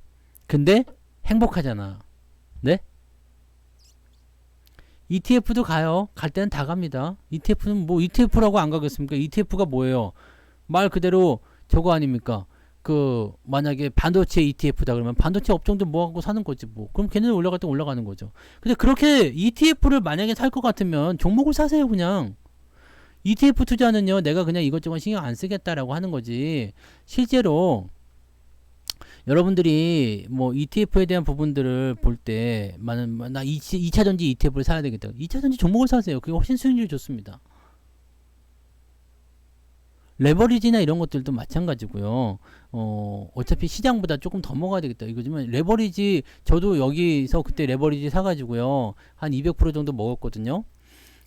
근데 행복하잖아. 네? ETF도 가요. 갈 때는 다 갑니다. ETF는 뭐 ETF라고 안 가겠습니까? ETF가 뭐예요? 말 그대로 저거 아닙니까? 그 만약에 반도체 ETF다 그러면 반도체 업종도 뭐하고 사는 거지 뭐. 그럼 걔네는 올라갈 때 올라가는 거죠. 근데 그렇게 ETF를 만약에 살 것 같으면 종목을 사세요 그냥. ETF 투자는요 내가 그냥 이것저것 신경 안 쓰겠다라고 하는 거지. 실제로 여러분들이 뭐 ETF에 대한 부분들을 볼 때 나 2차전지 ETF를 사야 되겠다. 2차전지 종목을 사세요. 그게 훨씬 수익률이 좋습니다. 레버리지나 이런 것들도 마찬가지고요. 어차피 시장보다 조금 더 먹어야 되겠다. 이거지만 레버리지 저도 여기서 그때 레버리지 사가지고요. 한 200% 정도 먹었거든요.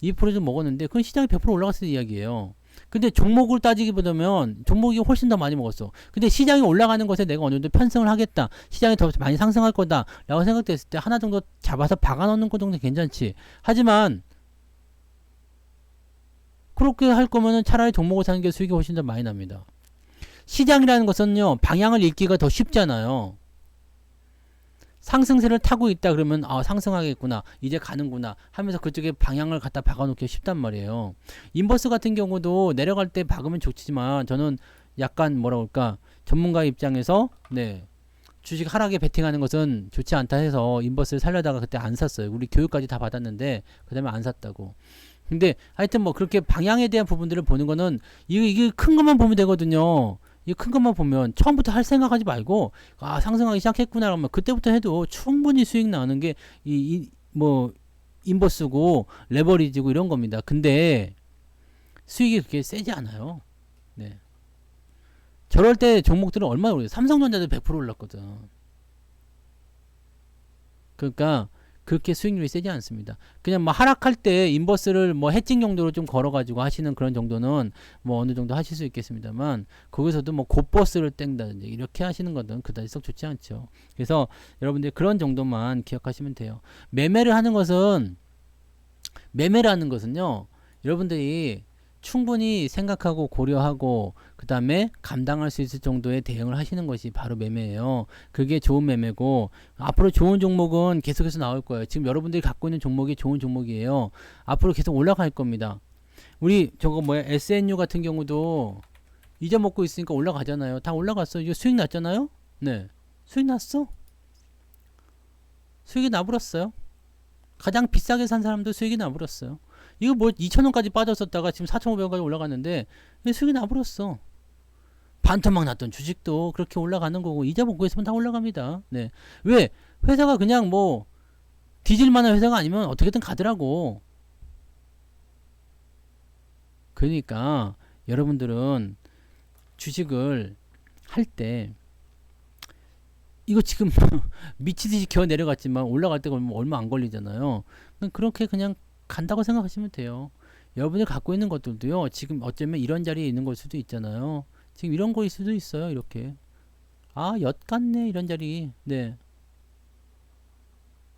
200% 정도 먹었는데 그건 시장이 100% 올라갔을 때 이야기예요. 근데 종목을 따지기 보면 종목이 훨씬 더 많이 먹었어. 근데 시장이 올라가는 것에 내가 어느 정도 편승을 하겠다. 시장이 더 많이 상승할 거다. 라고 생각됐을 때 하나 정도 잡아서 박아 넣는 거 정도 괜찮지. 하지만 그렇게 할 거면은 차라리 종목을 사는 게 수익이 훨씬 더 많이 납니다. 시장이라는 것은요, 방향을 읽기가 더 쉽잖아요. 상승세를 타고 있다 그러면 아 상승하겠구나 이제 가는구나 하면서 그쪽에 방향을 갖다 박아놓기 쉽단 말이에요. 인버스 같은 경우도 내려갈 때 박으면 좋지만 저는 약간 뭐라 그럴까 전문가 입장에서 네 주식 하락에 베팅하는 것은 좋지 않다 해서 인버스를 살려다가 그때 안 샀어요. 우리 교육까지 다 받았는데 그 다음에 안 샀다고. 근데 하여튼 뭐 그렇게 방향에 대한 부분들을 보는 거는 이게 큰 것만 보면 되거든요. 이 큰 것만 보면 처음부터 할 생각하지 말고 아 상승하기 시작했구나 그러면 그때부터 해도 충분히 수익 나는 게 뭐 인버스고 레버리지고 이런 겁니다. 근데 수익이 그렇게 세지 않아요. 네. 저럴 때 종목들은 얼마나 오르죠? 삼성전자도 100% 올랐거든. 그러니까 그렇게 수익률이 세지 않습니다. 그냥 뭐 하락할 때 인버스를 뭐 해칭 용도로 좀 걸어가지고 하시는 그런 정도는 뭐 어느 정도 하실 수 있겠습니다만 거기서도 뭐 곧버스를 땡다든지 이렇게 하시는 것은 그다지 썩 좋지 않죠. 그래서 여러분들 그런 정도만 기억하시면 돼요. 매매라는 것은요 여러분들이 충분히 생각하고 고려하고 그 다음에 감당할 수 있을 정도의 대응을 하시는 것이 바로 매매예요. 그게 좋은 매매고 앞으로 좋은 종목은 계속해서 나올 거예요. 지금 여러분들이 갖고 있는 종목이 좋은 종목이에요. 앞으로 계속 올라갈 겁니다. 우리 저거 뭐야 SNU 같은 경우도 잊어먹고 있으니까 올라가잖아요. 다 올라갔어. 이거 수익 났잖아요. 네, 수익 났어. 수익이 나버렸어요. 가장 비싸게 산 사람도 수익이 나버렸어요. 이거 뭐 2,000원까지 빠졌었다가 지금 4,500원까지 올라갔는데 수익이 나버렸어. 반토막 났던 주식도 그렇게 올라가는 거고 이자 먹고 있으면 다 올라갑니다. 네. 왜? 회사가 그냥 뭐 뒤질 만한 회사가 아니면 어떻게든 가더라고. 그러니까 여러분들은 주식을 할 때 이거 지금 미치듯이 기어 내려갔지만 올라갈 때가 얼마 안 걸리잖아요. 그렇게 그냥 간다고 생각하시면 돼요. 여러분이 갖고 있는 것들도요. 지금 어쩌면 이런 자리에 있는 걸 수도 있잖아요. 지금 이런 거일 수도 있어요. 이렇게. 아, 엿 같네. 이런 자리. 네.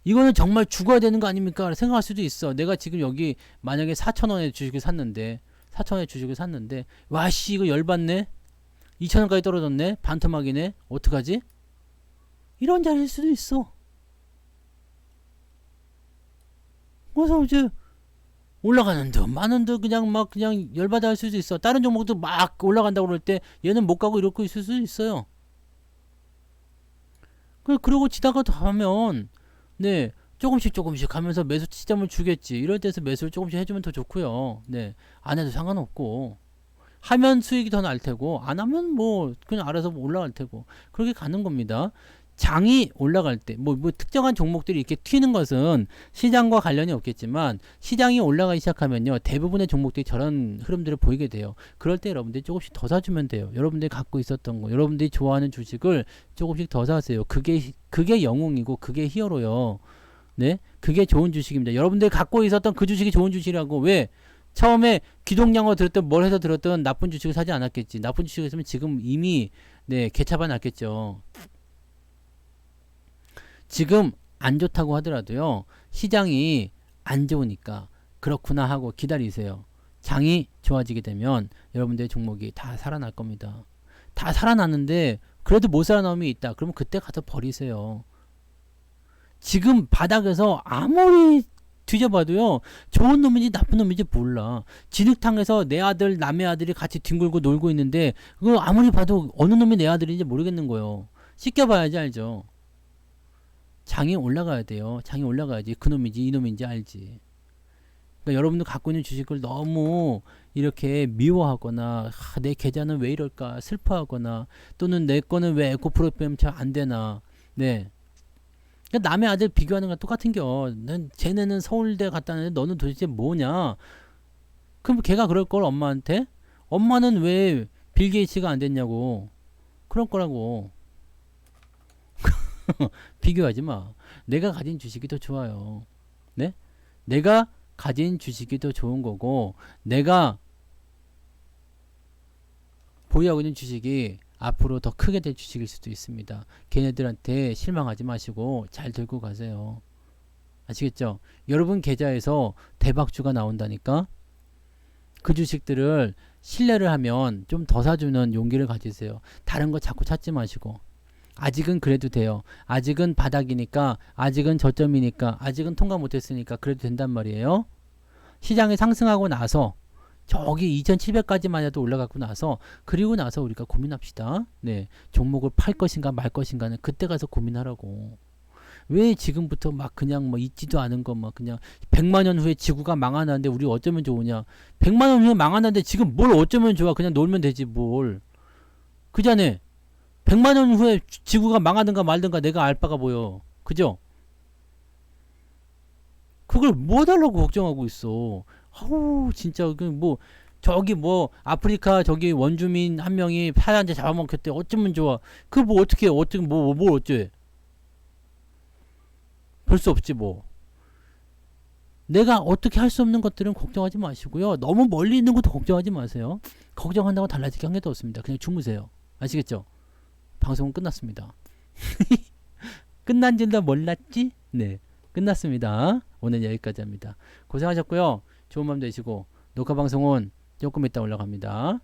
이거는 정말 죽어야 되는 거 아닙니까? 생각할 수도 있어. 내가 지금 여기 만약에 4,000원에 주식을 샀는데 4,000원에 주식을 샀는데 와씨 이거 열받네. 2,000원까지 떨어졌네. 반토막이네. 어떡하지? 이런 자리일 수도 있어. 그래서 이제 올라가는 듯 마는 듯 그냥 막 그냥 열받아 할 수도 있어. 다른 종목도 막 올라간다고 그럴 때 얘는 못 가고 이러고 있을 수도 있어요. 그러고 지다가 하면 네 조금씩 하면서 매수 시점을 주겠지. 이럴 때서 매수를 조금씩 해주면 더 좋고요. 네, 안 해도 상관없고 하면 수익이 더 날 테고 안 하면 뭐 그냥 알아서 올라갈 테고 그렇게 가는 겁니다. 장이 올라갈 때 뭐 특정한 종목들이 이렇게 튀는 것은 시장과 관련이 없겠지만 시장이 올라가기 시작하면요 대부분의 종목들이 저런 흐름들을 보이게 돼요. 그럴 때 여러분들이 조금씩 더 사주면 돼요. 여러분들이 갖고 있었던 거 여러분들이 좋아하는 주식을 조금씩 더 사세요. 그게 영웅이고 그게 히어로요. 네, 그게 좋은 주식입니다. 여러분들이 갖고 있었던 그 주식이 좋은 주식이라고. 왜? 처음에 기동량어 들었든 뭘 해서 들었든 나쁜 주식을 사지 않았겠지. 나쁜 주식을 있으면 지금 이미 네 개차반 났겠죠. 지금 안 좋다고 하더라도요 시장이 안 좋으니까 그렇구나 하고 기다리세요. 장이 좋아지게 되면 여러분들의 종목이 다 살아날 겁니다. 다 살아났는데 그래도 못 살아남이 있다. 그러면 그때 가서 버리세요. 지금 바닥에서 아무리 뒤져봐도요 좋은 놈인지 나쁜 놈인지 몰라. 진흙탕에서 내 아들 남의 아들이 같이 뒹굴고 놀고 있는데 그거 아무리 봐도 어느 놈이 내 아들인지 모르겠는 거예요. 씻겨봐야지 알죠. 장이 올라가야 돼요. 장이 올라가야지 그놈인지 이놈인지 알지. 그러니까 여러분들 갖고 있는 주식을 너무 이렇게 미워하거나 내 계좌는 왜 이럴까 슬퍼하거나 또는 내 거는 왜 에코프로필 잘 안 되나. 네. 그러니까 남의 아들 비교하는 건 똑같은 겨. 쟤네는 서울대 갔다는데 너는 도대체 뭐냐. 그럼 걔가 그럴 걸 엄마한테. 엄마는 왜 빌 게이츠가 안 됐냐고. 그럴 거라고. 비교하지 마. 내가 가진 주식이 더 좋아요. 네? 내가 가진 주식이 더 좋은 거고 내가 보유하고 있는 주식이 앞으로 더 크게 될 주식일 수도 있습니다. 걔네들한테 실망하지 마시고 잘 들고 가세요. 아시겠죠? 여러분 계좌에서 대박주가 나온다니까. 그 주식들을 신뢰를 하면 좀 더 사주는 용기를 가지세요. 다른 거 자꾸 찾지 마시고 아직은 그래도 돼요. 아직은 바닥이니까 아직은 저점이니까 아직은 통과 못했으니까 그래도 된단 말이에요. 시장이 상승하고 나서 저기 2700까지만 해도 올라가고 나서 그리고 나서 우리가 고민합시다. 네, 종목을 팔 것인가 말 것인가는 그때 가서 고민하라고. 왜 지금부터 막 그냥 뭐 있지도 않은 거 막 그냥 100만년 후에 지구가 망하는데 우리 어쩌면 좋으냐. 100만년 후에 망하는데 지금 뭘 어쩌면 좋아. 그냥 놀면 되지 뭘. 그자네 100만년 후에 지구가 망하든가 말든가 내가 알 바가 뭐여. 그죠? 그걸 뭐 달라고 걱정하고 있어. 아우 진짜 뭐 저기 뭐 아프리카 저기 원주민 한 명이 사자한테 잡아먹혔대. 어쩌면 좋아. 그 뭐 어떻게 뭘 어째. 볼 수 없지 뭐. 내가 어떻게 할 수 없는 것들은 걱정하지 마시고요. 너무 멀리 있는 것도 걱정하지 마세요. 걱정한다고 달라질 게 한 개도 없습니다. 그냥 주무세요. 아시겠죠? 방송은 끝났습니다. 끝난 줄도 몰랐지? 네, 끝났습니다. 오늘 여기까지 합니다. 고생하셨고요. 좋은 밤 되시고 녹화 방송은 조금 이따 올라갑니다.